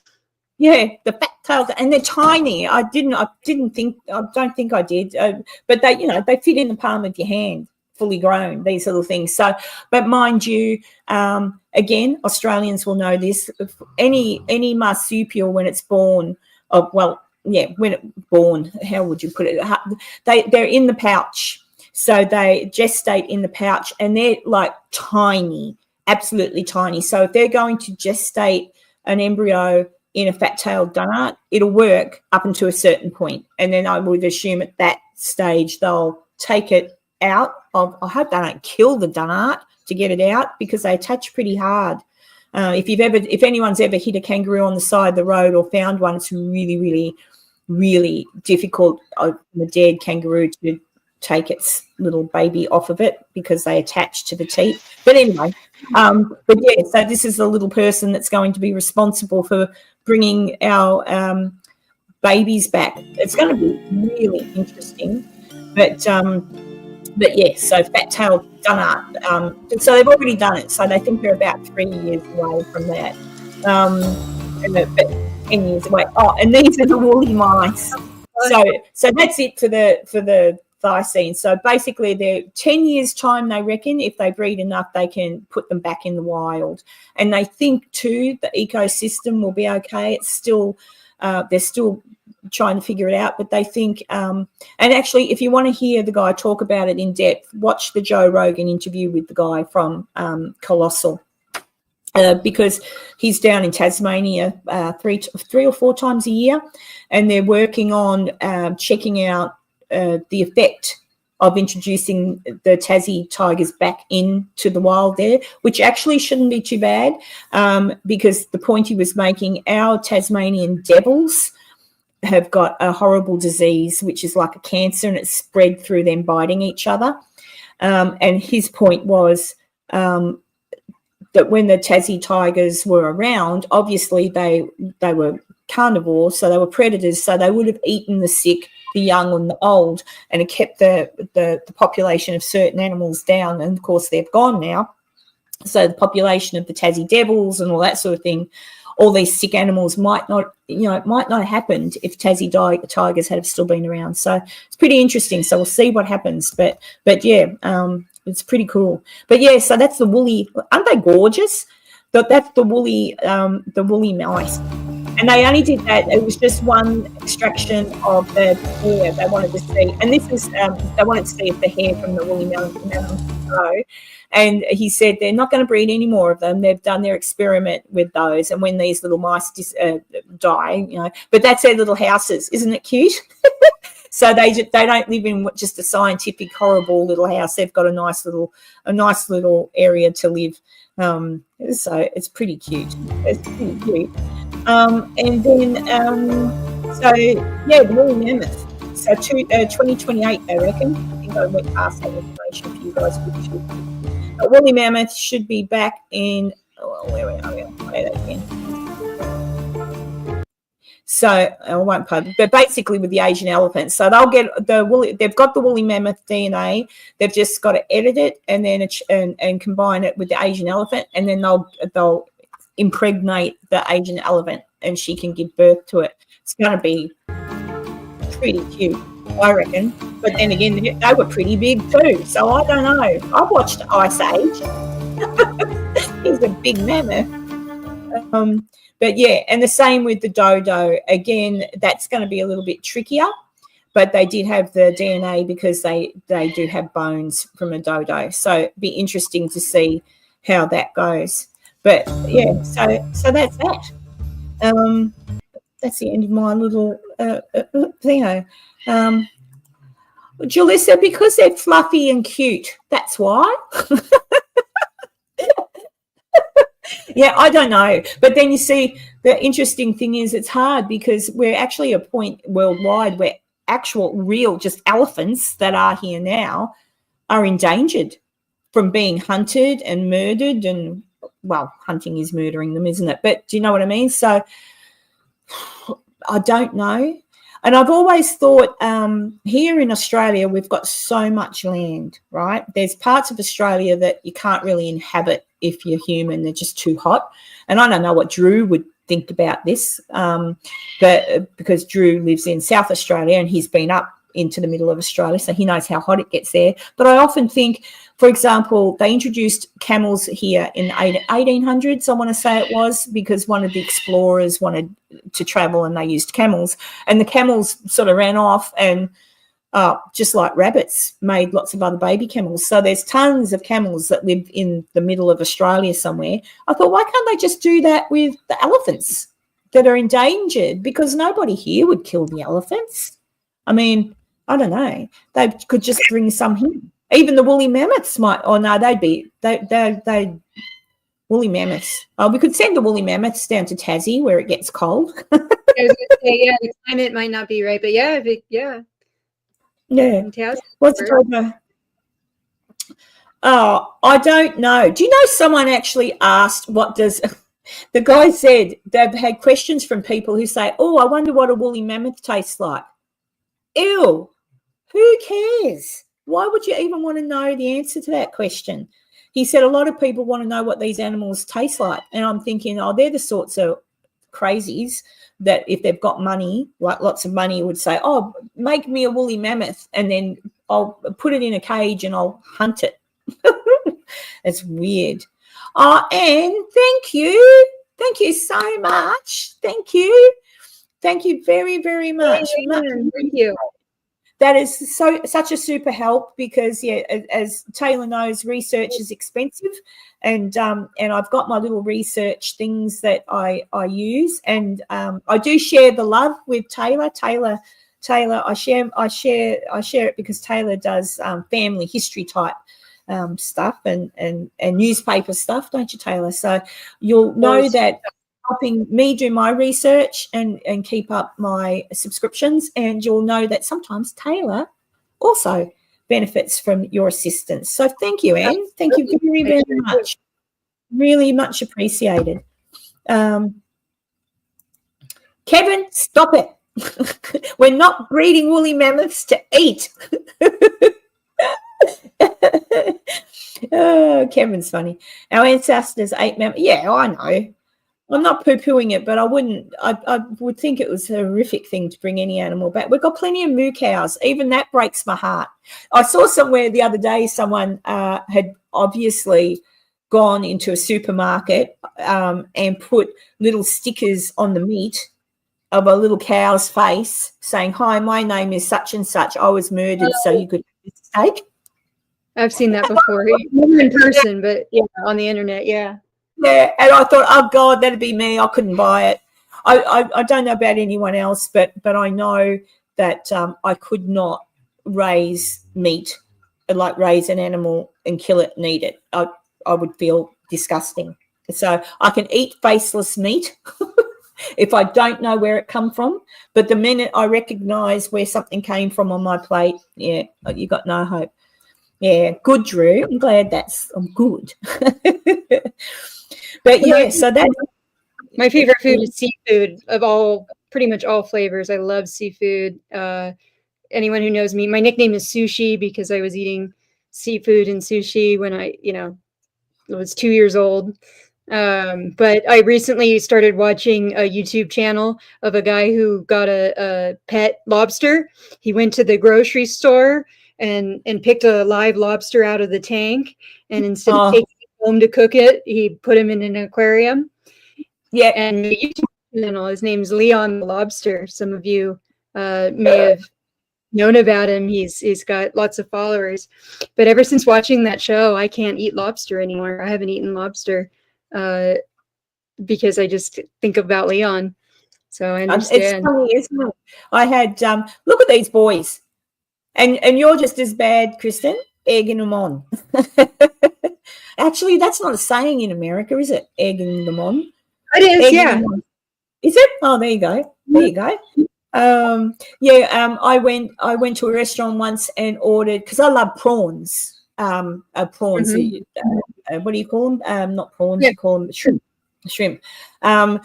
Yeah, the fat tails, and they're tiny. I don't think I did, but they fit in the palm of your hand, fully grown, these little things. So, but mind you, again, Australians will know this. Any marsupial when it's born, when it's born, how would you put it? They're in the pouch, so they gestate in the pouch, and they're like tiny, absolutely tiny. So if they're going to gestate an embryo in a fat-tailed dunnart, it'll work up until a certain point, and then I would assume at that stage they'll take it out. I hope they don't kill the dunnart to get it out, because they attach pretty hard. If anyone's ever hit a kangaroo on the side of the road or found one, it's really, really, really difficult on a dead kangaroo to take its little baby off of it because they attach to the teeth. But anyway, but yeah, so this is the little person that's going to be responsible for bringing our babies back. It's going to be really interesting. But yeah, so fat-tailed dunnart. So they've already done it. So they think they're about 3 years away from that. But 10 years away. Oh, and these are the woolly mice. So that's it for the thylacine. So basically, they're 10 years' time, they reckon, if they breed enough, they can put them back in the wild. And they think too the ecosystem will be okay. It's still they're still trying to figure it out, but they think and actually, if you want to hear the guy talk about it in depth, watch the Joe Rogan interview with the guy from Colossal, because he's down in Tasmania 3 or 4 times a year, and they're working on checking out the effect of introducing the Tassie tigers back into the wild there, which actually shouldn't be too bad, because the point he was making, our Tasmanian devils have got a horrible disease, which is like a cancer, and it's spread through them biting each other. And his point was that when the Tassie tigers were around, obviously they were carnivores, so they were predators, so they would have eaten the sick, the young and the old, and it kept the population of certain animals down. And of course they've gone now, so the population of the Tassie devils and all that sort of thing, all these sick animals might not have happened if Tassie tigers had still been around. So it's pretty interesting. So we'll see what happens. But yeah, it's pretty cool. But yeah, so that's the woolly. Aren't they gorgeous? That's the woolly mice. And they only did that. It was just one extraction of the hair they wanted to see. And this is, they wanted to see if the hair from the woolly mammoth grow. And he said they're not going to breed any more of them. They've done their experiment with those. And when these little mice die, but that's their little houses. Isn't it cute? So they don't live in just a scientific, horrible little house. They've got a nice little area to live. So it's pretty cute. It's pretty cute. And then, so yeah, the woolly mammoth. So 2028, they reckon. I think I went past that information for you guys. A woolly mammoth should be back in. Where are we? I'll play that again. So I won't play, but basically with the Asian elephant. So they'll get the woolly. They've got the woolly mammoth DNA. They've just got to edit it and then and combine it with the Asian elephant, and then they'll impregnate the Asian elephant, and she can give birth to it. It's going to be pretty cute. I reckon. But then again, they were pretty big too. So I don't know. I watched Ice Age. He's a big mammoth. But yeah, and the same with the dodo. Again, that's going to be a little bit trickier. But they did have the DNA because they do have bones from a dodo. So it'd be interesting to see how that goes. But yeah, so that's that. That's the end of my little thing. Julissa, because they're fluffy and cute, that's why. Yeah, I don't know. But then you see, the interesting thing is it's hard because we're actually at a point worldwide where actual real just elephants that are here now are endangered from being hunted and murdered. And, well, hunting is murdering them, isn't it? But do you know what I mean? So I don't know. And I've always thought here in Australia, we've got so much land, right? There's parts of Australia that you can't really inhabit if you're human. They're just too hot. And I don't know what Drew would think about this, but because Drew lives in South Australia and he's been up into the middle of Australia, so he knows how hot it gets there. But I often think, for example, they introduced camels here in the 1800s, I want to say it was, because one of the explorers wanted to travel and they used camels, and the camels sort of ran off and just like rabbits made lots of other baby camels. So there's tons of camels that live in the middle of Australia somewhere. I thought, why can't they just do that with the elephants that are endangered? Because nobody here would kill the elephants. I mean, I don't know. They could just bring some here. Even the woolly mammoths might. Oh no, they woolly mammoths. Oh, we could send the woolly mammoths down to Tassie where it gets cold. I was gonna say, yeah, the climate might not be right, but yeah, Yeah. Tassie. What's it called? Oh, I don't know. Do you know someone actually asked what does the guy said they've had questions from people who say, oh, I wonder what a woolly mammoth tastes like. Ew, who cares? Why would you even want to know the answer to that question? He said a lot of people want to know what these animals taste like. And I'm thinking, oh, they're the sorts of crazies that if they've got money, like lots of money, would say, oh, make me a woolly mammoth and then I'll put it in a cage and I'll hunt it. It's weird. Oh, Anne, thank you. Thank you so much. Thank you. Thank you very, very much. Thank you. That is such a super help because, yeah, as Taylor knows, research is expensive, and I've got my little research things that I use, and I do share the love with Taylor. Taylor, I share it because Taylor does family history type stuff and newspaper stuff, don't you, Taylor? So you'll know that helping me do my research and keep up my subscriptions, and you'll know that sometimes Taylor also benefits from your assistance. So thank you, Anne. Thank you very, very much. Really much appreciated. Kevin, stop it. We're not breeding woolly mammoths to eat. Oh, Kevin's funny. Our ancestors ate mammoths. Yeah, I know. I'm not poo-pooing it, but I would think it was a horrific thing to bring any animal back. We've got plenty of moo cows. Even that breaks my heart. I saw somewhere the other day someone had obviously gone into a supermarket and put little stickers on the meat of a little cow's face saying, hi, my name is such and such. I was murdered so you could have this steak. I've seen that before. Never in person, but yeah, on the internet, yeah. Yeah, and I thought, oh God, that'd be me. I couldn't buy it. I don't know about anyone else, but I know that I could not raise meat, like raise an animal and kill it and eat it. I would feel disgusting. So I can eat faceless meat if I don't know where it come from. But the minute I recognise where something came from on my plate, yeah, you got no hope. Yeah, good, Drew. I'm glad I'm good. But yeah, so that's my favorite food is seafood of pretty much all flavors. I love seafood. Anyone who knows me, my nickname is Sushi because I was eating seafood and sushi when I was 2 years old. But I recently started watching a YouTube channel of a guy who got a pet lobster. He went to the grocery store and picked a live lobster out of the tank, and instead of taking it home to cook it, he put him in an aquarium. Yeah. And the YouTube channel, his name's Leon the Lobster. Some of you may have known about him. He's got lots of followers. But ever since watching that show, I can't eat lobster anymore. I haven't eaten lobster because I just think about Leon. So I understand. It's funny, isn't it? I had look at these boys, and you're just as bad, Kristen, egging them on. Actually, that's not a saying in America, is it? Egging them on. It is, Egging yeah. them on. Is it? Oh, there you go. There you go. I went to a restaurant once and ordered, because I love prawns. Prawns. What do you call them? Not prawns. Yeah. You call them shrimp. I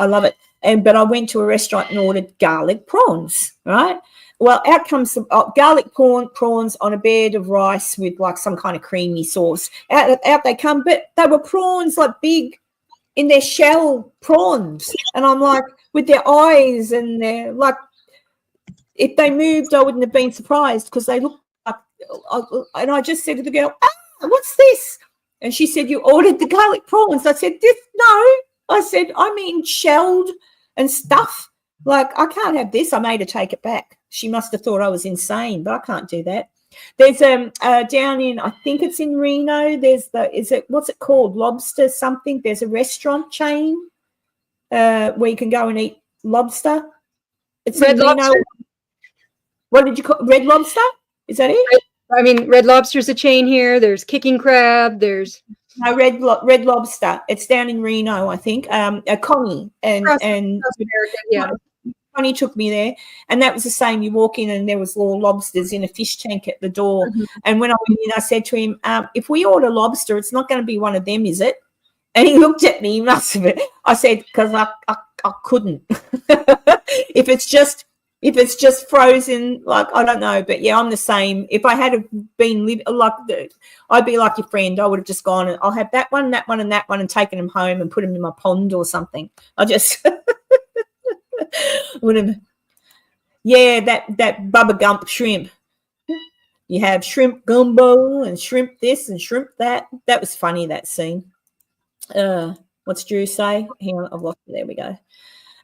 love it. But I went to a restaurant and ordered garlic prawns. Right. Well, out comes some garlic prawns on a bed of rice with like some kind of creamy sauce. Out they come, but they were prawns like big in their shell prawns, and I'm like, with their eyes, and they're like, if they moved, I wouldn't have been surprised because they look like. And I just said to the girl, "What's this?" And she said, "You ordered the garlic prawns." I said, "No." I said, "I mean shelled and stuff. Like, I can't have this." I made her take it back. She must have thought I was insane, but I can't do that. There's down in, I think it's in Reno. There's what's it called? Lobster something. There's a restaurant chain where you can go and eat lobster. It's Red Lobster. What did you call Red Lobster? Is that it? I mean, Red Lobster's a chain here. There's Kicking Crab. There's Red Lobster. It's down in Reno, I think. Connie and America, yeah. Connie took me there, and that was the same. You walk in, and there was little lobsters in a fish tank at the door. Mm-hmm. And when I went in, I said to him, "If we order lobster, it's not going to be one of them, is it?" And he looked at me. He must have. I said, "Because I couldn't. If it's just frozen, like, I don't know, but yeah, I'm the same. If I had been I'd be like your friend. I would have just gone and I'll have that one, and that one, and that one, and taken them home and put them in my pond or something. I just would have. Yeah, that Bubba Gump shrimp. You have shrimp gumbo and shrimp this and shrimp that. That was funny, that scene. What's Drew say? Hang on, I've lost it. There we go.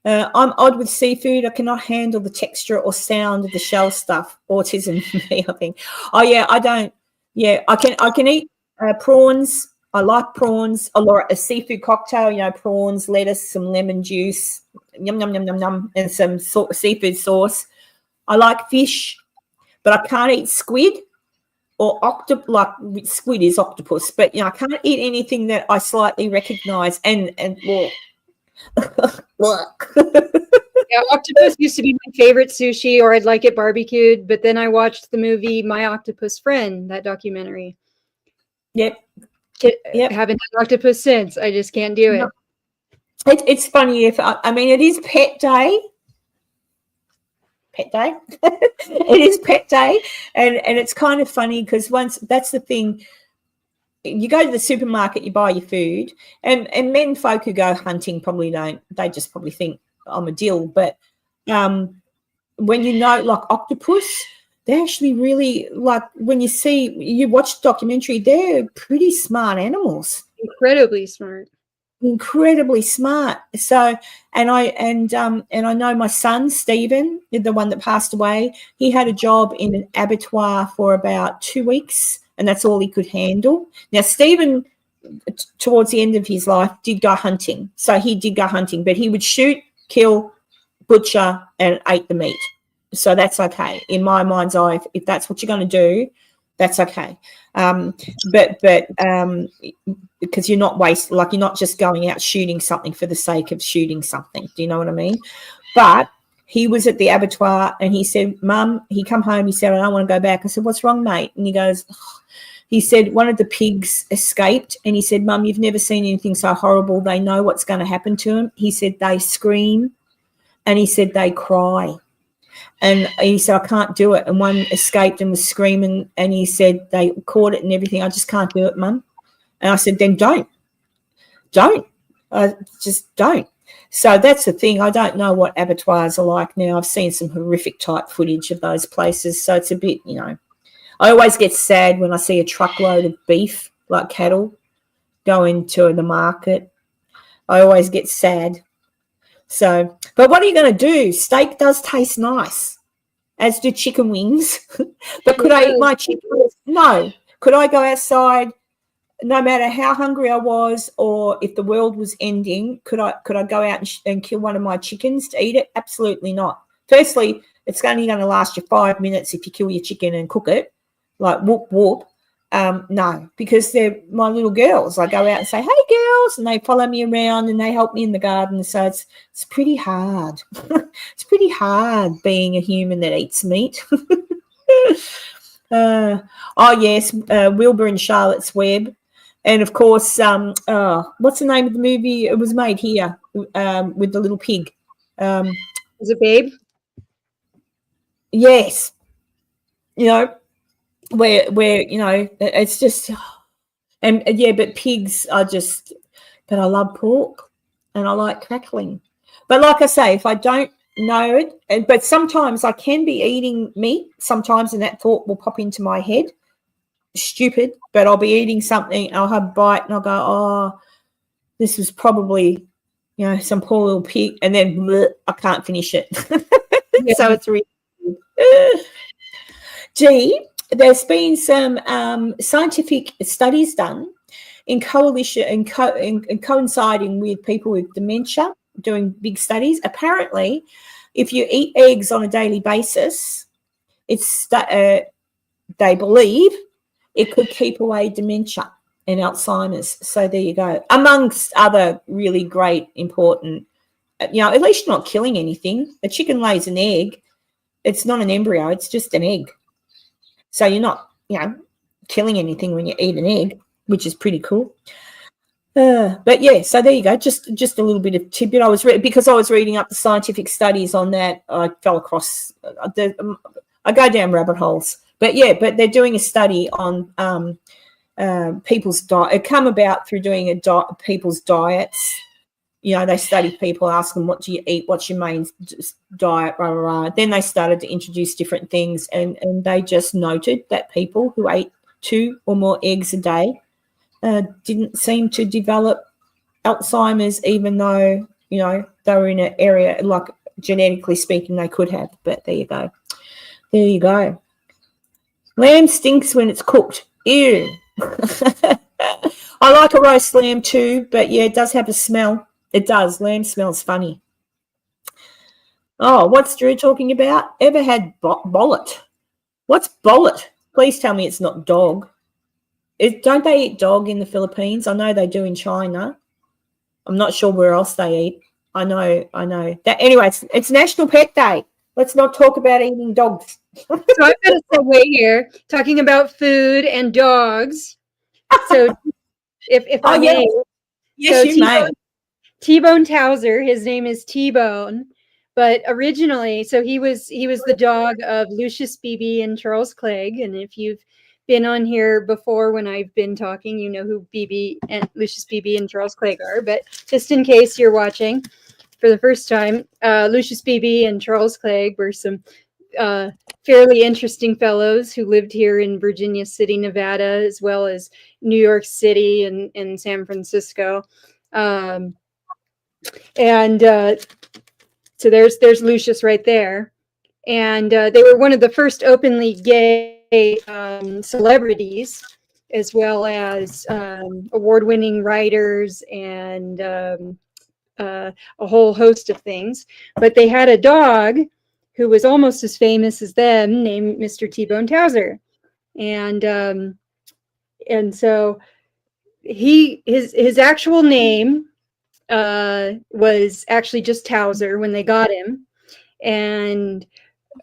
I'm odd with seafood. I cannot handle the texture or sound of the shell stuff. Autism for me, I think. Oh yeah, I don't. Yeah, I can eat prawns. I like prawns. A seafood cocktail, prawns, lettuce, some lemon juice, yum yum yum yum yum, and some seafood sauce. I like fish, but I can't eat squid or octopus. Like, squid is octopus, but I can't eat anything that I slightly recognise and well. Yeah, octopus used to be my favorite sushi, or I'd like it barbecued. But then I watched the movie My Octopus Friend, that documentary. Yep. Haven't had octopus since. I just can't do it. No. It's funny it is pet day. It is pet day, and it's kind of funny because that's the thing. You go to the supermarket, you buy your food, and men folk who go hunting probably don't. They just probably think I'm a dill. But when like octopus, they're actually really, like, when you watch the documentary, they're pretty smart animals. Incredibly smart. So, and I know my son Stephen, the one that passed away. He had a job in an abattoir for about 2 weeks. And that's all he could handle. Now, Stephen, towards the end of his life, did go hunting. So he did go hunting, but he would shoot, kill, butcher, and ate the meat. So that's okay. In my mind's eye, if that's what you're going to do, that's okay. But because you're not you're not just going out shooting something for the sake of shooting something. Do you know what I mean? But he was at the abattoir and he said, "Mum," he come home, he said, "I don't want to go back." I said, "What's wrong, mate?" And he goes, he said, "One of the pigs escaped." And he said, "Mum, you've never seen anything so horrible. They know what's going to happen to them." He said, "They scream." And he said, "They cry." And he said, "I can't do it." And one escaped and was screaming. And he said, "They caught it and everything. I just can't do it, Mum." And I said, "Then don't." don't. I just don't. So that's the thing. I don't know what abattoirs are like now. I've seen some horrific type footage of those places. So it's a bit, I always get sad when I see a truckload of beef, like cattle, going to the market. I always get sad. So, but what are you going to do? Steak does taste nice, as do chicken wings. But could I eat my chicken wings? No. Could I go outside, no matter how hungry I was, or if the world was ending, could I go out and kill one of my chickens to eat it? Absolutely not. Firstly, it's only going to last you 5 minutes if you kill your chicken and cook it, like whoop, whoop. No, because they're my little girls. I go out and say, hey, girls, and they follow me around and they help me in the garden. So it's pretty hard. It's pretty hard being a human that eats meat. Oh, yes, Wilbur and Charlotte's Web. And, of course, what's the name of the movie? It was made here with the little pig. Is it Babe? Yes. Where it's just, and yeah, but pigs are just, but I love pork and I like crackling. But like I say, if I don't know it, but sometimes I can be eating meat sometimes and that thought will pop into my head. Stupid, but I'll be eating something, I'll have a bite and I'll go, oh, this was probably, some poor little pig, and then bleh, I can't finish it. Yeah. So it's really gee, there's been some scientific studies done in coalition and coinciding with people with dementia, doing big studies. Apparently, if you eat eggs on a daily basis, they believe it could keep away dementia and Alzheimer's. So there you go. Amongst other really great, important, at least you're not killing anything. A chicken lays an egg. It's not an embryo. It's just an egg. So you're not, killing anything when you eat an egg, which is pretty cool. But yeah, so there you go. Just a little bit of tidbit. Because I was reading up the scientific studies on that. I fell across. I go down rabbit holes. But yeah, they're doing a study on people's diet. It come about through doing people's diets. They studied people, ask them, what do you eat? What's your main diet? Blah, blah, blah. Then they started to introduce different things, and they just noted that people who ate 2 or more eggs a day didn't seem to develop Alzheimer's, even though, they were in an area, like genetically speaking, they could have. But there you go. There you go. Lamb stinks when it's cooked. Ew. I like a roast lamb too, but yeah, it does have a smell. It does. Lamb smells funny. Oh, what's Drew talking about? Ever had bollet? What's bollet? Please tell me it's not dog. Don't they eat dog in the Philippines? I know they do in China. I'm not sure where else they eat. I know. That anyway, it's National Pet Day. Let's not talk about eating dogs. So I've got a segue here, talking about food and dogs. So if I may. Yes, you may. T-Bone Towser, his name is T-Bone, but originally, so he was the dog of Lucius Beebe and Charles Clegg, and if you've been on here before when I've been talking, you know who Lucius Beebe and Charles Clegg are, but just in case you're watching for the first time, Lucius Beebe and Charles Clegg were some fairly interesting fellows who lived here in Virginia City, Nevada, as well as New York City and San Francisco. So there's Lucius right there, and they were one of the first openly gay celebrities, as well as award-winning writers and a whole host of things. But they had a dog who was almost as famous as them, named Mr. T-Bone Towser, and so his actual name was actually just Towser when they got him, and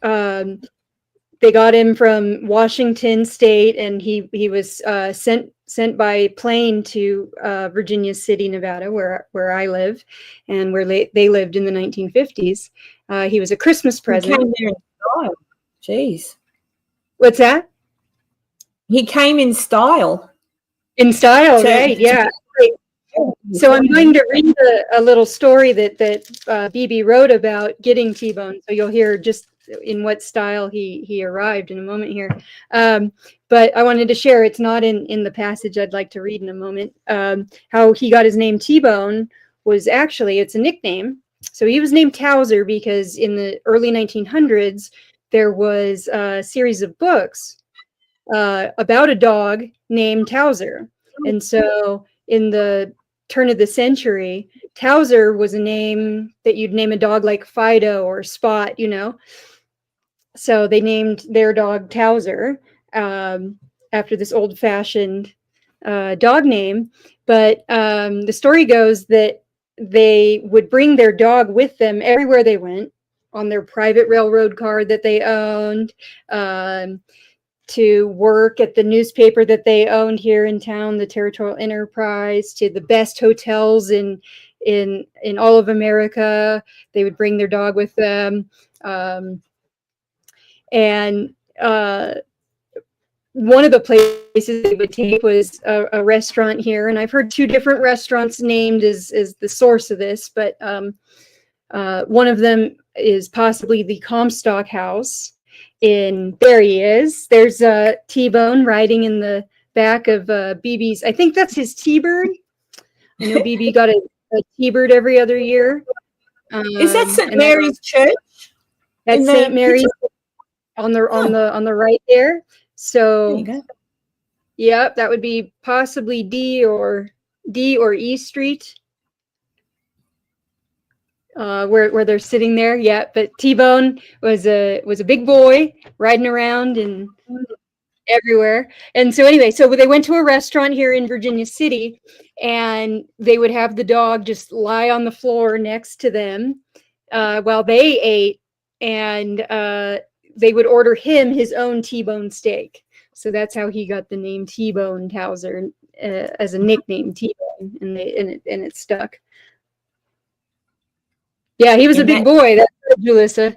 they got him from Washington State, and he was sent by plane to Virginia City, Nevada, where I live, and where they lived in the 1950s. He was a Christmas present. He came there in style. Jeez. What's that? He came in style. In style, right? Yeah. So I'm going to read a little story that BB wrote about getting T-Bone. So you'll hear just in what style he arrived in a moment here. But I wanted to share, it's not in the passage I'd like to read in a moment, how he got his name T-Bone was actually, it's a nickname. So he was named Towser because in the early 1900s, there was a series of books about a dog named Towser. And so in the turn of the century, Towser was a name that you'd name a dog like Fido or Spot, you know. So they named their dog Towser after this old-fashioned dog name. But the story goes that they would bring their dog with them everywhere they went, on their private railroad car that they owned, to work at the newspaper that they owned here in town, the Territorial Enterprise, to the best hotels in all of America. They would bring their dog with them. And one of the places they would take was a restaurant here. And I've heard two different restaurants named as the source of this, but one of them is possibly the Comstock House. There he is. There's a T-Bone riding in the back of BB's. I think that's his T-Bird. I know BB got a T-Bird every other year. Is that St. Mary's Church? That's St. Mary's on the right there. So there you go. Yep, that would be possibly D or E Street. Where they're sitting there, yeah. But T-Bone was a big boy riding around and everywhere. And so anyway, so they went to a restaurant here in Virginia City, and they would have the dog just lie on the floor next to them while they ate, and they would order him his own T-bone steak. So that's how he got the name T-Bone Towser as a nickname, T-Bone, and it stuck. Yeah, he was a big boy. That's Julissa.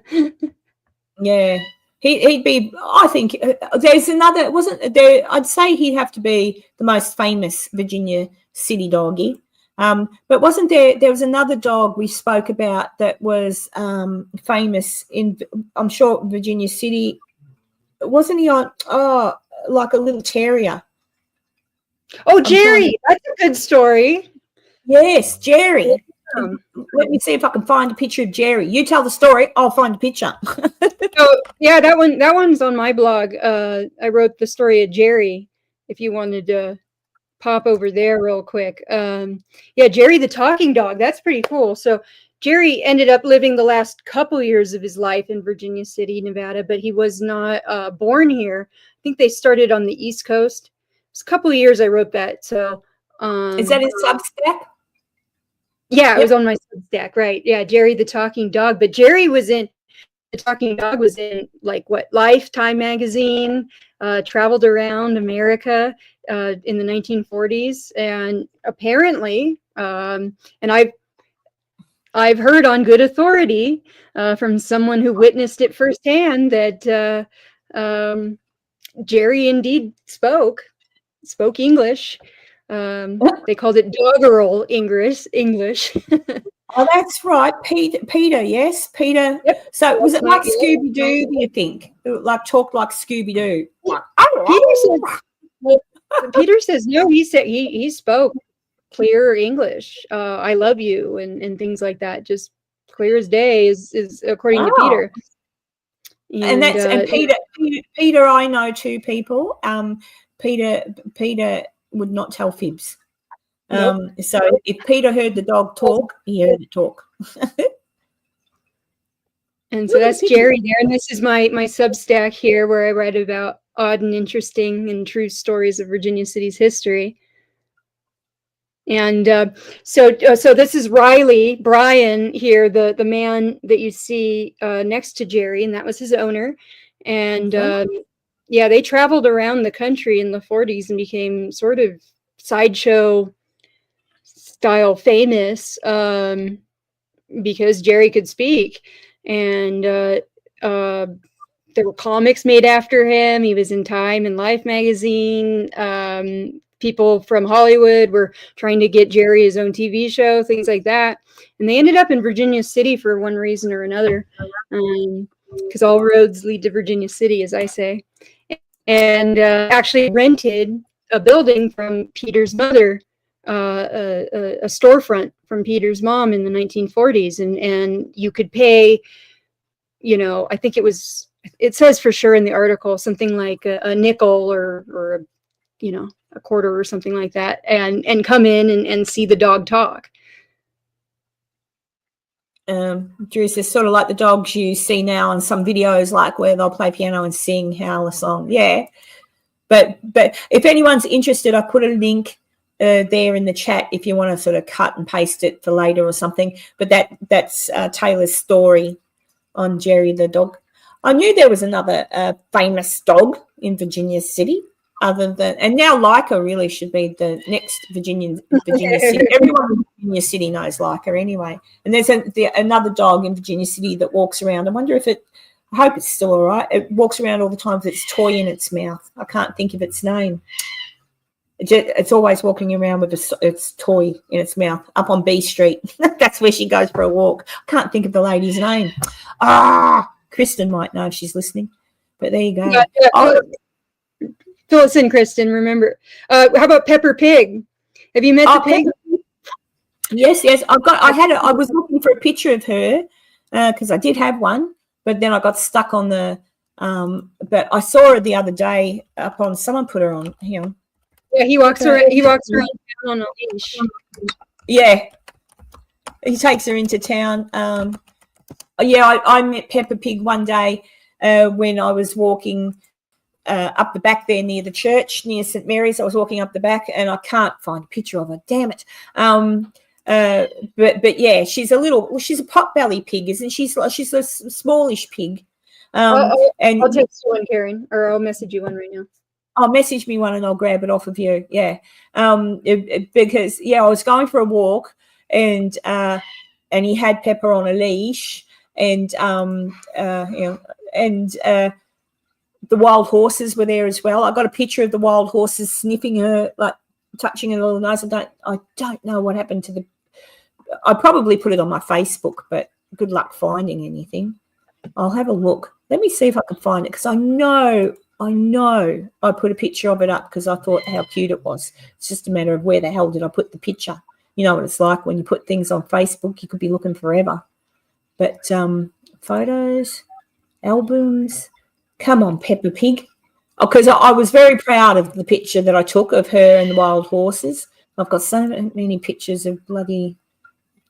Yeah, he'd be. I think there's another. Wasn't there? I'd say he'd have to be the most famous Virginia city doggy. But wasn't there? There was another dog we spoke about that was famous in. I'm sure Virginia City. Wasn't he on? Oh, like a little terrier. Oh, Jerry, that's a good story. Yes, Jerry. Let me see if I can find a picture of Jerry. You tell the story, I'll find a picture. Oh, yeah, that one's on my blog. I wrote the story of Jerry, if you wanted to pop over there real quick. Yeah, Jerry the talking dog. That's pretty cool. So Jerry ended up living the last couple years of his life in Virginia City, Nevada, but he was not born here. I think they started on the East Coast. It was a couple of years I wrote that. So is that in Substack? Yeah, it was on my Substack, right? Yeah, Jerry the talking dog. But Jerry was in the talking dog was in like what Lifetime magazine, traveled around America in the 1940s, and apparently, and I've heard on good authority from someone who witnessed it firsthand that Jerry indeed spoke English. They called it doggerel English. Oh, that's right. Peter, yes, Peter. Yep. So was it like Scooby-Doo, do you think? Like talked like Scooby-Doo? Like, Peter says no, he said he spoke clear English. I love you and things like that. Just clear as day is according to Peter. And that's Peter, I know two people. Peter would not tell fibs. Nope. So if Peter heard the dog talk, he heard it talk. And so that's Jerry there. And this is my Substack here where I write about odd and interesting and true stories of Virginia City's history. And so this is Brian here, the man that you see next to Jerry, and that was his owner. And yeah, they traveled around the country in the 40s and became sort of sideshow style famous because Jerry could speak. And there were comics made after him. He was in Time and Life magazine. people from Hollywood were trying to get Jerry his own TV show, things like that. And they ended up in Virginia City for one reason or another, because all roads lead to Virginia City, as I say. And actually rented a building from Peter's mother, a storefront from Peter's mom in the 1940s. And you could pay, I think it says for sure in the article, something like a nickel or a quarter or something like that, and come in and see the dog talk. Drew says, sort of like the dogs you see now in some videos, like where they'll play piano and sing, howl a song. Yeah. But if anyone's interested, I put a link there in the chat if you want to sort of cut and paste it for later or something. But that's Taylor's story on Jerry the dog. I knew there was another famous dog in Virginia City, and now Leica really should be the next Virginia City. Everyone in Virginia City knows Leica anyway. And there's another dog in Virginia City that walks around. I wonder if I hope it's still all right. It walks around all the time with its toy in its mouth. I can't think of its name. It's always walking around with its toy in its mouth up on B Street. That's where she goes for a walk. I can't think of the lady's name. Kristen might know if she's listening. But there you go. Yeah. Fill us in, Kristen. Remember, how about Pepper Pig? Have you met the pig? Yes. I was looking for a picture of her because I did have one, but then I got stuck on the. But I saw her the other day up on. Someone put her on. Hang on. Yeah, he walks around. He walks around town on a leash. Yeah, he takes her into town. I met Peppa Pig one day when I was walking up the back there near the church, near St. Mary's. I was walking up the back, and I can't find a picture of her. Damn it! But yeah, she's a pot-belly pig, isn't she? She's a smallish pig. And I'll text you one, Karen, or I'll message you one right now. I'll message me one and I'll grab it off of you. Yeah. Because I was going for a walk and he had Pepper on a leash and the wild horses were there as well. I got a picture of the wild horses sniffing her, like touching her little nose. I don't know what happened to I probably put it on my Facebook, but good luck finding anything. I'll have a look. Let me see if I can find it because I know I put a picture of it up because I thought how cute it was. It's just a matter of where the hell did I put the picture. You know what it's like when you put things on Facebook, you could be looking forever. But photos, albums, come on, Peppa Pig. Because I was very proud of the picture that I took of her and the wild horses. I've got so many pictures of bloody,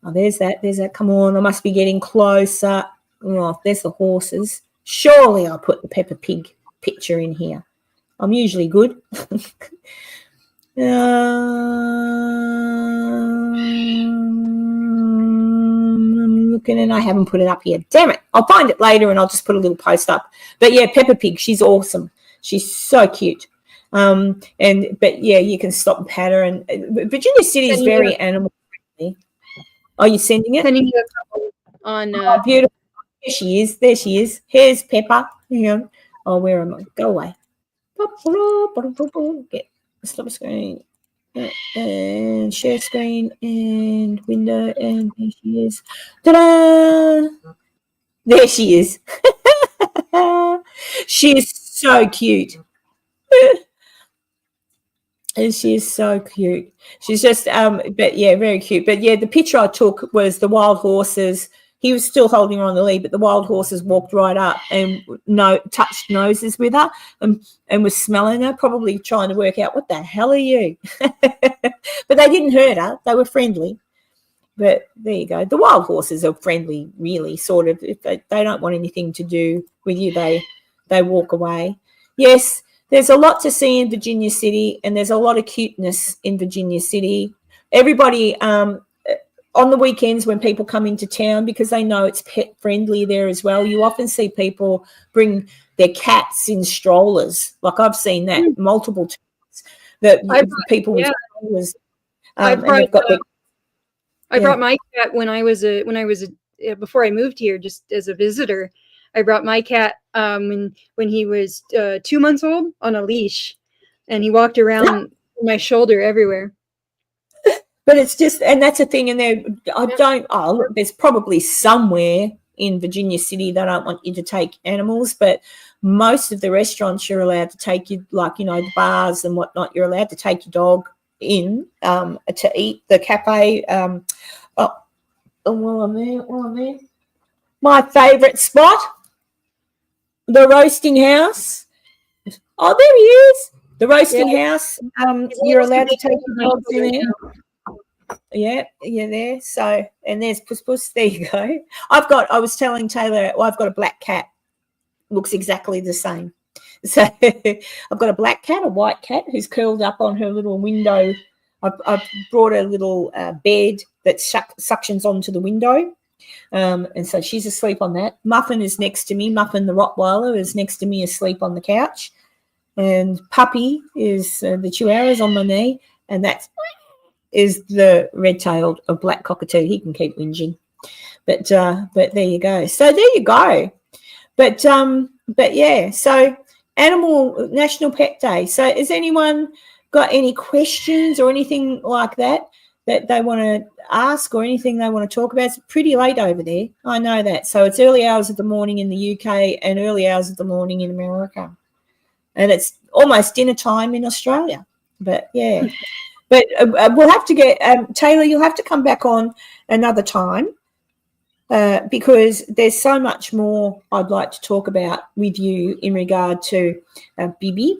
there's that, come on, I must be getting closer. Oh, there's the horses. Surely I'll put the Peppa Pig picture in here. I'm usually good. I'm looking and I haven't put it up here. Damn it. I'll find it later and I'll just put a little post up. But yeah, Peppa Pig, she's awesome. She's so cute. But yeah, you can stop and pat her. And Virginia City is very animal friendly. Are you sending it? Sending you a couple on beautiful. There she is. Here's Peppa. Hang on. Oh, where am I? Go away. Get stop screen and share screen and window and there she is. Ta-da! There she is. She is so cute. And she is so cute. She's just but yeah, very cute. But yeah, the picture I took was the wild horses. He was still holding her on the lead, but the wild horses walked right up and touched noses with her and was smelling her, probably trying to work out, what the hell are you? But they didn't hurt her. They were friendly. But there you go. The wild horses are friendly, really, sort of. If they don't want anything to do with you, they walk away. Yes, there's a lot to see in Virginia City, and there's a lot of cuteness in Virginia City. Everybody on the weekends when people come into town, because they know it's pet friendly there as well, you often see people bring their cats in strollers. Like I've seen that multiple times. That people with strollers. I brought my cat when I was before I moved here, just as a visitor. I brought my cat when he was 2 months old on a leash, and he walked around my shoulder everywhere. But it's just, and that's a thing. And there, look, there's probably somewhere in Virginia City they don't want you to take animals, but most of the restaurants you're allowed to take you, like, the bars and whatnot, you're allowed to take your dog in to eat. The cafe, while I'm there, my favourite spot, the roasting house. Oh, there he is. The roasting house. You're allowed to take your dogs in there. Yeah, there. So, and there's Puss Puss. There you go. I was telling Taylor, I've got a black cat. Looks exactly the same. So I've got a black cat, a white cat who's curled up on her little window. I've brought a little bed that suctions onto the window. And so she's asleep on that. Muffin is next to me. Muffin, the Rottweiler, is next to me asleep on the couch. And Puppy is the Chihuahua is on my knee. And that is the red-tailed or black cockatoo. He can keep whinging. But there you go. So there you go. But yeah, so National Pet Day. So has anyone got any questions or anything like that they want to ask or anything they want to talk about? It's pretty late over there. I know that. So it's early hours of the morning in the UK and early hours of the morning in America. And it's almost dinner time in Australia. But, yeah. But we'll have to get Taylor, you'll have to come back on another time because there's so much more I'd like to talk about with you in regard to Bibi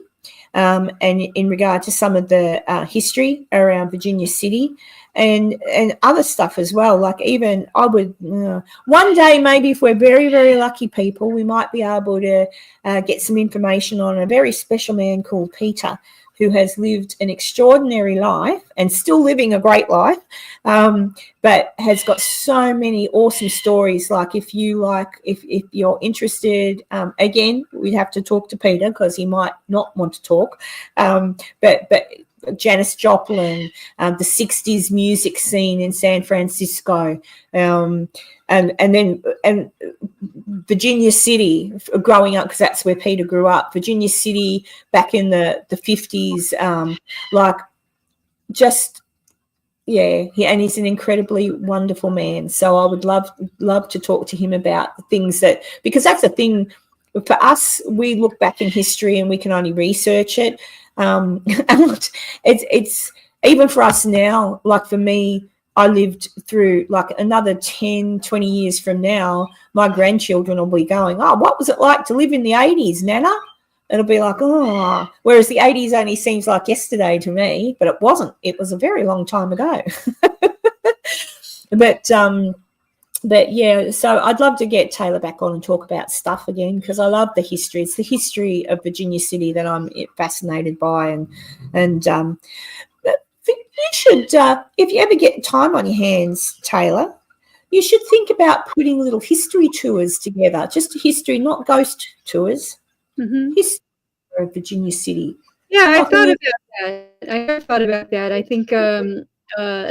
and in regard to some of the history around Virginia City and other stuff as well. Like even I would one day, maybe if we're very, very lucky people, we might be able to get some information on a very special man called Peter, who has lived an extraordinary life and still living a great life, but has got so many awesome stories. Like if you're interested, again, we'd have to talk to Peter because he might not want to talk. But Janis Joplin, the 60s music scene in San Francisco, and Virginia City growing up, because that's where Peter grew up. Virginia City back in the 50s, and he's an incredibly wonderful man. So I would love to talk to him about the things because that's the thing for us. We look back in history and we can only research it. It's even for us now, like for me, I lived through like another 10, 20 years from now, my grandchildren will be going, oh, what was it like to live in the 80s, Nana? It'll be like, oh, whereas the 80s only seems like yesterday to me, but it wasn't. It was a very long time ago. But yeah, so I'd love to get Taylor back on and talk about stuff again because I love the history. It's the history of Virginia City that I'm fascinated by, and you should, if you ever get time on your hands, Taylor, you should think about putting little history tours together. Just history, not ghost tours. Mm-hmm. History of Virginia City. Yeah, I thought about that. I think a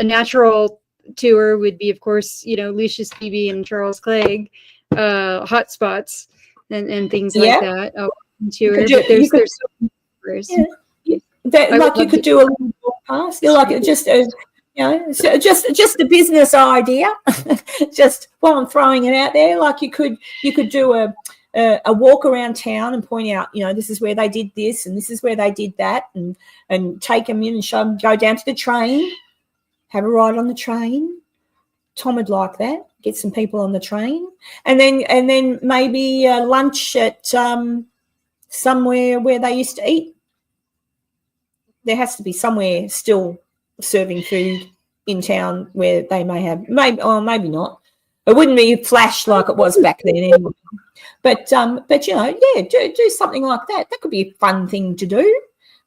natural tour would be, of course, Lucius Beebe and Charles Clegg, hot spots and things like that. Tour, but there's so many tours. Yeah. You could do a little broadcast, just a business idea. Just while I'm throwing it out there, like you could do a walk around town and point out, this is where they did this and this is where they did that, and take them in and show them. Go down to the train, have a ride on the train. Tom would like that. Get some people on the train, and then maybe lunch at somewhere where they used to eat. There has to be somewhere still serving food in town where they may have, maybe not. It wouldn't be flash like it was back then anyway. But do something like that. That could be a fun thing to do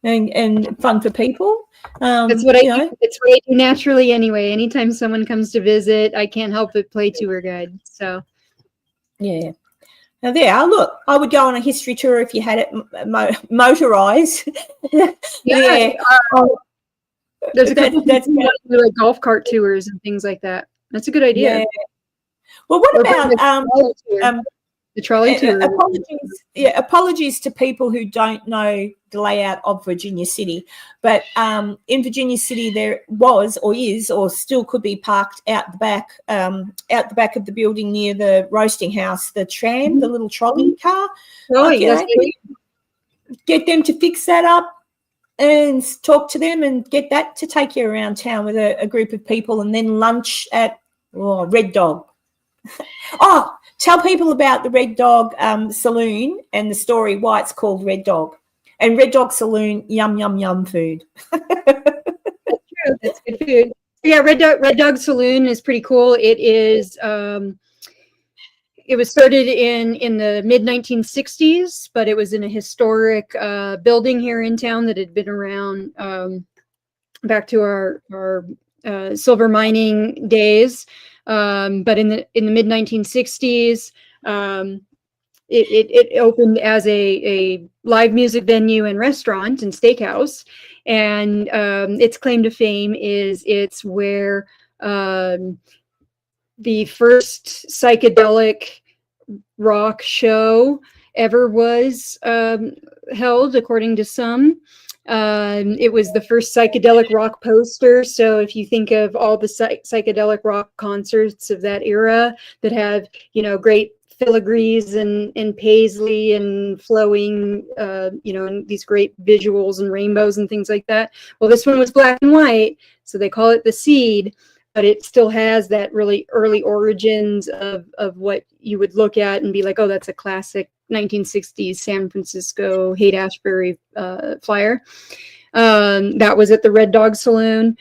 and fun for people. That's what I do. It's what I do naturally anyway. Anytime someone comes to visit, I can't help but play tour guide. So, yeah. Now there, look, I would go on a history tour if you had it motorized. Yeah. There's a couple that's like golf cart tours and things like that. That's a good idea. Yeah. Well, what about the trolley tour? Apologies to people who don't know the layout of Virginia City. But in Virginia City, there was or is or still could be parked out the back of the building near the roasting house, the tram, the little trolley car. Oh, Like, you yes. know, get them to fix that up and talk to them and get that to take you around town with a group of people, and then lunch at Red Dog. Oh, tell people about the Red Dog Saloon and the story why it's called Red Dog. And Red Dog Saloon, yum, yum, yum food. That's true. That's good food. Yeah, Red Dog Saloon is pretty cool. It is it was started in the mid 1960s, but it was in a historic building here in town that had been around back to our silver mining days. But in the mid 1960s, it opened as a live music venue and restaurant and steakhouse. And its claim to fame is it's where the first psychedelic rock show ever was held, according to some. It was the first psychedelic rock poster. So if you think of all the psychedelic rock concerts of that era that have, you know, great filigrees and paisley and flowing, you know, and these great visuals and rainbows and things like that. Well, this one was black and white, so they call it the Seed, but it still has that really early origins of what you would look at and be like, oh, that's a classic 1960s San Francisco Haight-Ashbury flyer. That was at the Red Dog Saloon.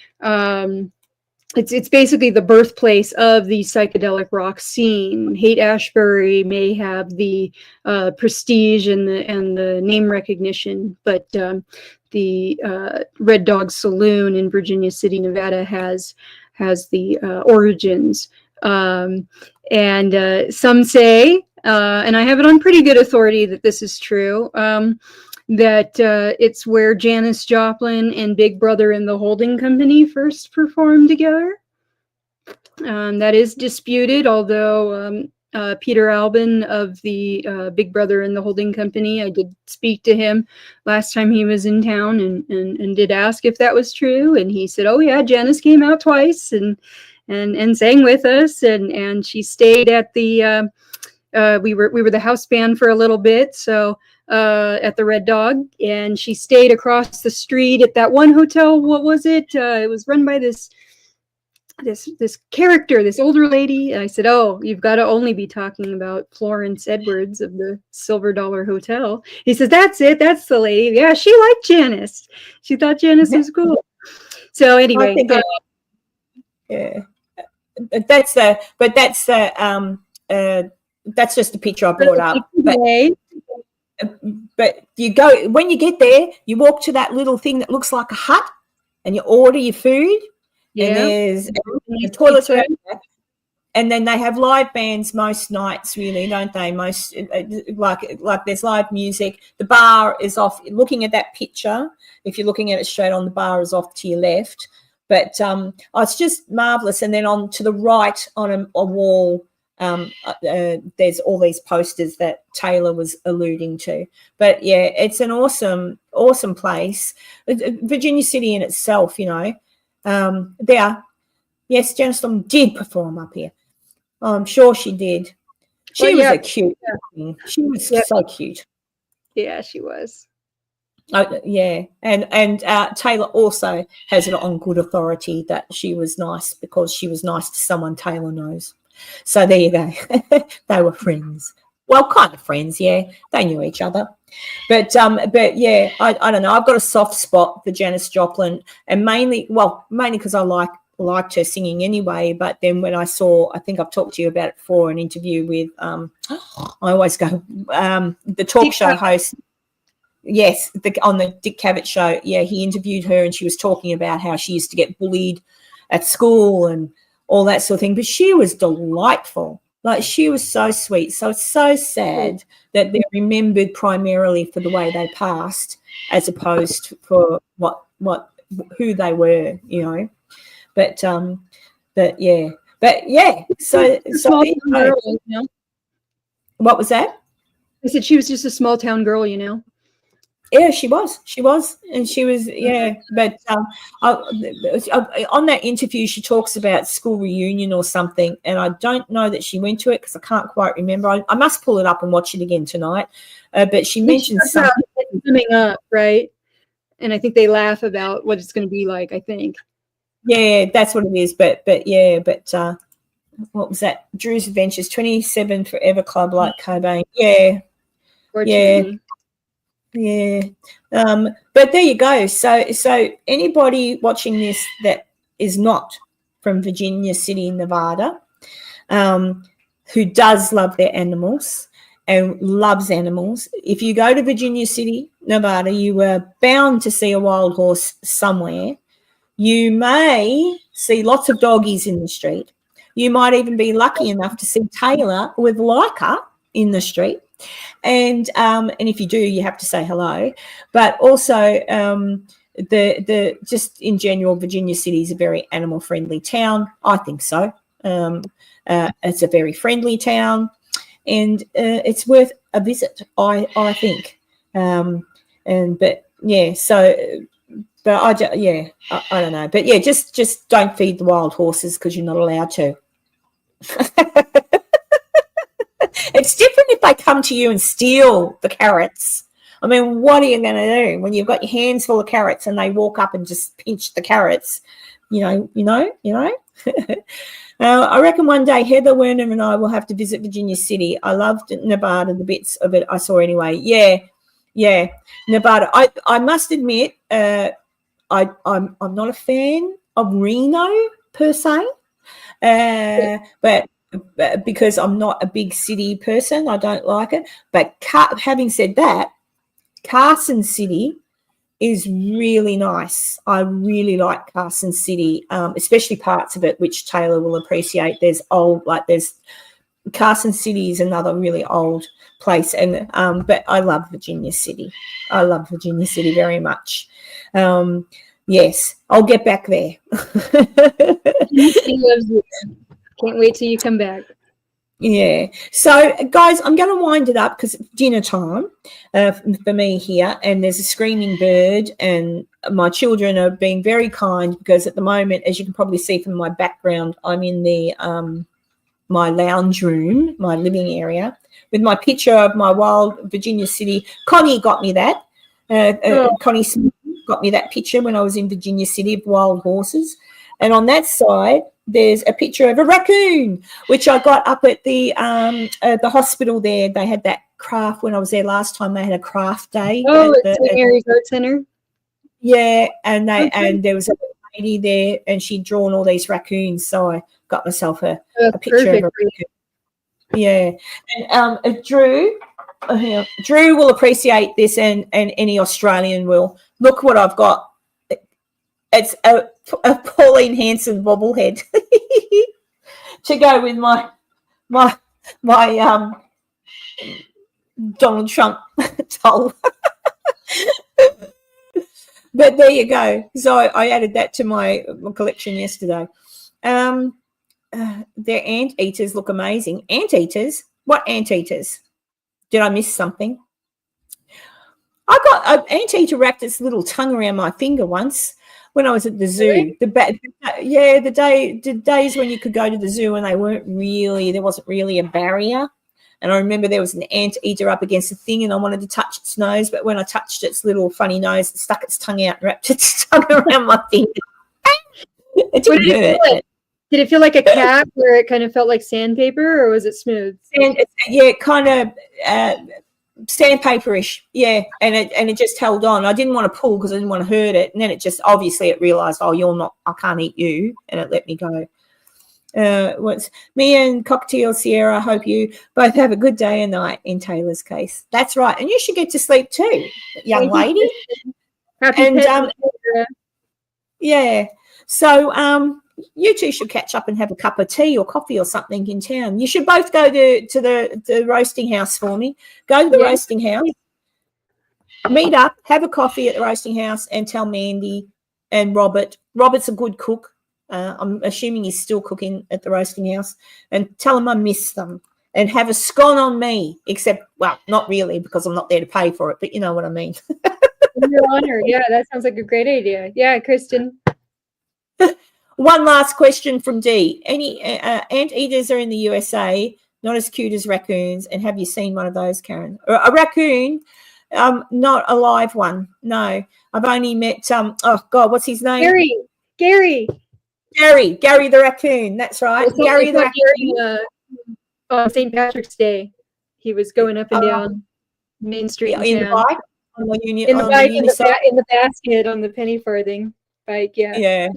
It's basically the birthplace of the psychedelic rock scene. Haight-Ashbury may have the prestige and the name recognition, but the Red Dog Saloon in Virginia City, Nevada has the origins. And some say, and I have it on pretty good authority that this is true, that it's where Janis Joplin and Big Brother and the Holding Company first performed together. That is disputed, although Peter Albin of the Big Brother and the Holding Company, I did speak to him last time he was in town and did ask if that was true. And he said, oh yeah, Janis came out twice and sang with us, and she stayed at the we were the house band for a little bit, so at the Red Dog, and she stayed across the street at that one hotel. What was it? It was run by this character, this older lady. And I said, oh, you've got to only be talking about Florence Edwards of the Silver Dollar Hotel. He says, that's it, that's the lady. Yeah, she liked Janis. She thought Janis was cool. So anyway, yeah, that's just a picture I brought up. But you go, when you get there, you walk to that little thing that looks like a hut, and you order your food. Yeah. And there's a toilet, and then they have live bands most nights, really, don't they? Most like there's live music. The bar is off. Looking at that picture, if you're looking at it straight on, the bar is off to your left. But it's just marvelous. And then on to the right on a wall, there's all these posters that Taylor was alluding to. But yeah, it's an awesome place. Virginia City in itself, you know. Yes, Janis Joplin did perform up here. I'm sure she did. She was a cute thing. She was so cute. Yeah, she was. Yeah, and Taylor also has it on good authority that she was nice because she was nice to someone Taylor knows. So there you go. They were friends. Well, kind of friends, yeah. They knew each other. But yeah, I don't know. I've got a soft spot for Janis Joplin, and mainly because I liked her singing anyway. But then when I think I've talked to you about it before, an interview with I always go the talk show host. Yes, on the Dick Cavett show. Yeah, he interviewed her, and she was talking about how she used to get bullied at school and all that sort of thing. But she was delightful. Like, she was so sweet. So it's so sad that they're remembered primarily for the way they passed, as opposed to for who they were, you know. But yeah. So girl, you know? What was that? I said she was just a small town girl, you know. Yeah, she was, and she was, yeah. But on that interview, she talks about school reunion or something, and I don't know that she went to it because I can't quite remember. I must pull it up and watch it again tonight. But she mentioned something coming up, right? And I think they laugh about what it's going to be like. I think. Yeah, that's what it is. But what was that? Drew's Adventures, 27 Forever Club, like Cobain. Yeah, yeah. Yeah, but there you go. So anybody watching this that is not from Virginia City, Nevada, who does love their animals and loves animals, if you go to Virginia City, Nevada, you are bound to see a wild horse somewhere. You may see lots of doggies in the street. You might even be lucky enough to see Taylor with Leica in the street. And if you do, you have to say hello. But also, the just in general, Virginia City is a very animal friendly town. I think so. It's a very friendly town, and it's worth a visit. I think. But I don't know. But yeah, just don't feed the wild horses because you're not allowed to. It's different if they come to you and steal the carrots. I mean, what are you going to do when you've got your hands full of carrots and they walk up and just pinch the carrots? You know. I reckon one day Heather Werner and I will have to visit Virginia City. I loved Nevada, the bits of it I saw anyway. Yeah, Nevada. I must admit, I'm not a fan of Reno per se, but because I'm not a big city person, I don't like it. But having said that, Carson City is really nice. I really like Carson City, especially parts of it which Taylor will appreciate. There's Carson City is another really old place, and but I love Virginia City. I love Virginia City very much. Yes, I'll get back there. He loves you. Can't wait till you come back. Yeah. So, guys, I'm going to wind it up because it's dinner time for me here, and there's a screaming bird, and my children are being very kind because at the moment, as you can probably see from my background, I'm in the my lounge room, my living area, with my picture of my wild Virginia City. Connie got me that. Connie Smith got me that picture when I was in Virginia City of wild horses. And on that side, there's a picture of a raccoon, which I got up at the hospital there. They had that craft when I was there last time. They had a craft day. Oh, at the Mary's Art Center. Yeah, and there was a lady there, and she'd drawn all these raccoons. So I got myself a picture of a raccoon. Yeah, and Drew will appreciate this, and any Australian will. Look what I've got. It's a Pauline Hanson bobblehead to go with my Donald Trump doll. But there you go. So I added that to my collection yesterday. Their anteaters look amazing. Anteaters? What anteaters? Did I miss something? I got an anteater wrapped its little tongue around my finger once when I was at the zoo. Really? The days when you could go to the zoo and there wasn't really a barrier. And I remember there was an anteater up against the thing, and I wanted to touch its nose, but when I touched its little funny nose, it stuck its tongue out and wrapped its tongue around my finger. It didn't hurt. Did it feel like a cap where it kind of felt like sandpaper, or was it smooth? Kind of sandpaperish. Yeah, and it just held on. I didn't want to pull because I didn't want to hurt it, and then it just obviously it realised, oh, you're not. I can't eat you, and it let me go. What's me and Cocktail Sierra? I hope you both have a good day and night. In Taylor's case, that's right, and you should get to sleep too, young lady. Yeah. So you two should catch up and have a cup of tea or coffee or something in town. You should both go to the roasting house for me. Go to the roasting house, meet up, have a coffee at the roasting house, and tell Mandy and Robert. Robert's a good cook. I'm assuming he's still cooking at the roasting house, and tell him I miss them, and have a scone on me, except, well, not really because I'm not there to pay for it, but you know what I mean. In your honor. Yeah, that sounds like a great idea. Yeah, Kristen. One last question from Dee. Any anteaters are in the USA, not as cute as raccoons. And have you seen one of those, Karen? A raccoon, not a live one. No, I've only met oh God, what's his name? Gary the raccoon. That's right. Gary the raccoon. On St. Patrick's Day, he was going up and down Main Street in the town. bike, on the in the basket on the penny farthing bike. Yeah.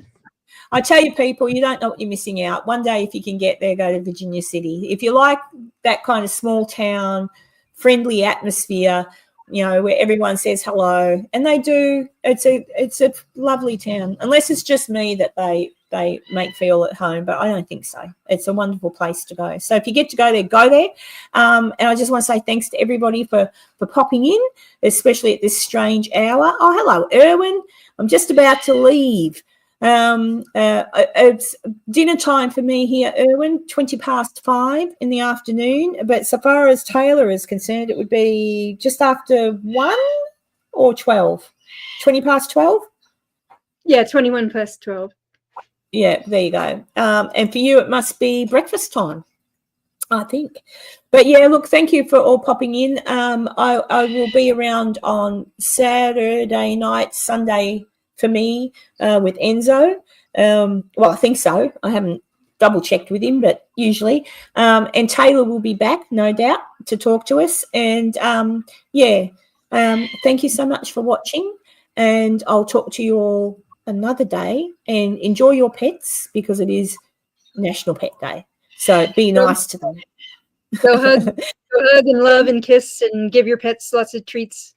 I tell you, people, you don't know what you're missing out. One day, if you can get there, go to Virginia City. If you like that kind of small town, friendly atmosphere, where everyone says hello, and they do. It's a lovely town, unless it's just me that they make feel at home, but I don't think so. It's a wonderful place to go. So if you get to go there, go there. And I just want to say thanks to everybody for popping in, especially at this strange hour. Oh, hello, Erwin. I'm just about to leave. It's dinner time for me here, Erwin, 5:20 in the afternoon. But so far as Taylor is concerned, it would be just after 1 or 12. 12? Yeah, 12. Yeah, there you go. And for you, it must be breakfast time, I think. But yeah, look, thank you for all popping in. I will be around on Saturday night, Sunday for me with Enzo. Well, I think so. I haven't double checked with him, but usually. And Taylor will be back, no doubt, to talk to us. And thank you so much for watching. And I'll talk to you all another day, and enjoy your pets because it is National Pet Day. So be nice to them. Go hug and love and kiss and give your pets lots of treats.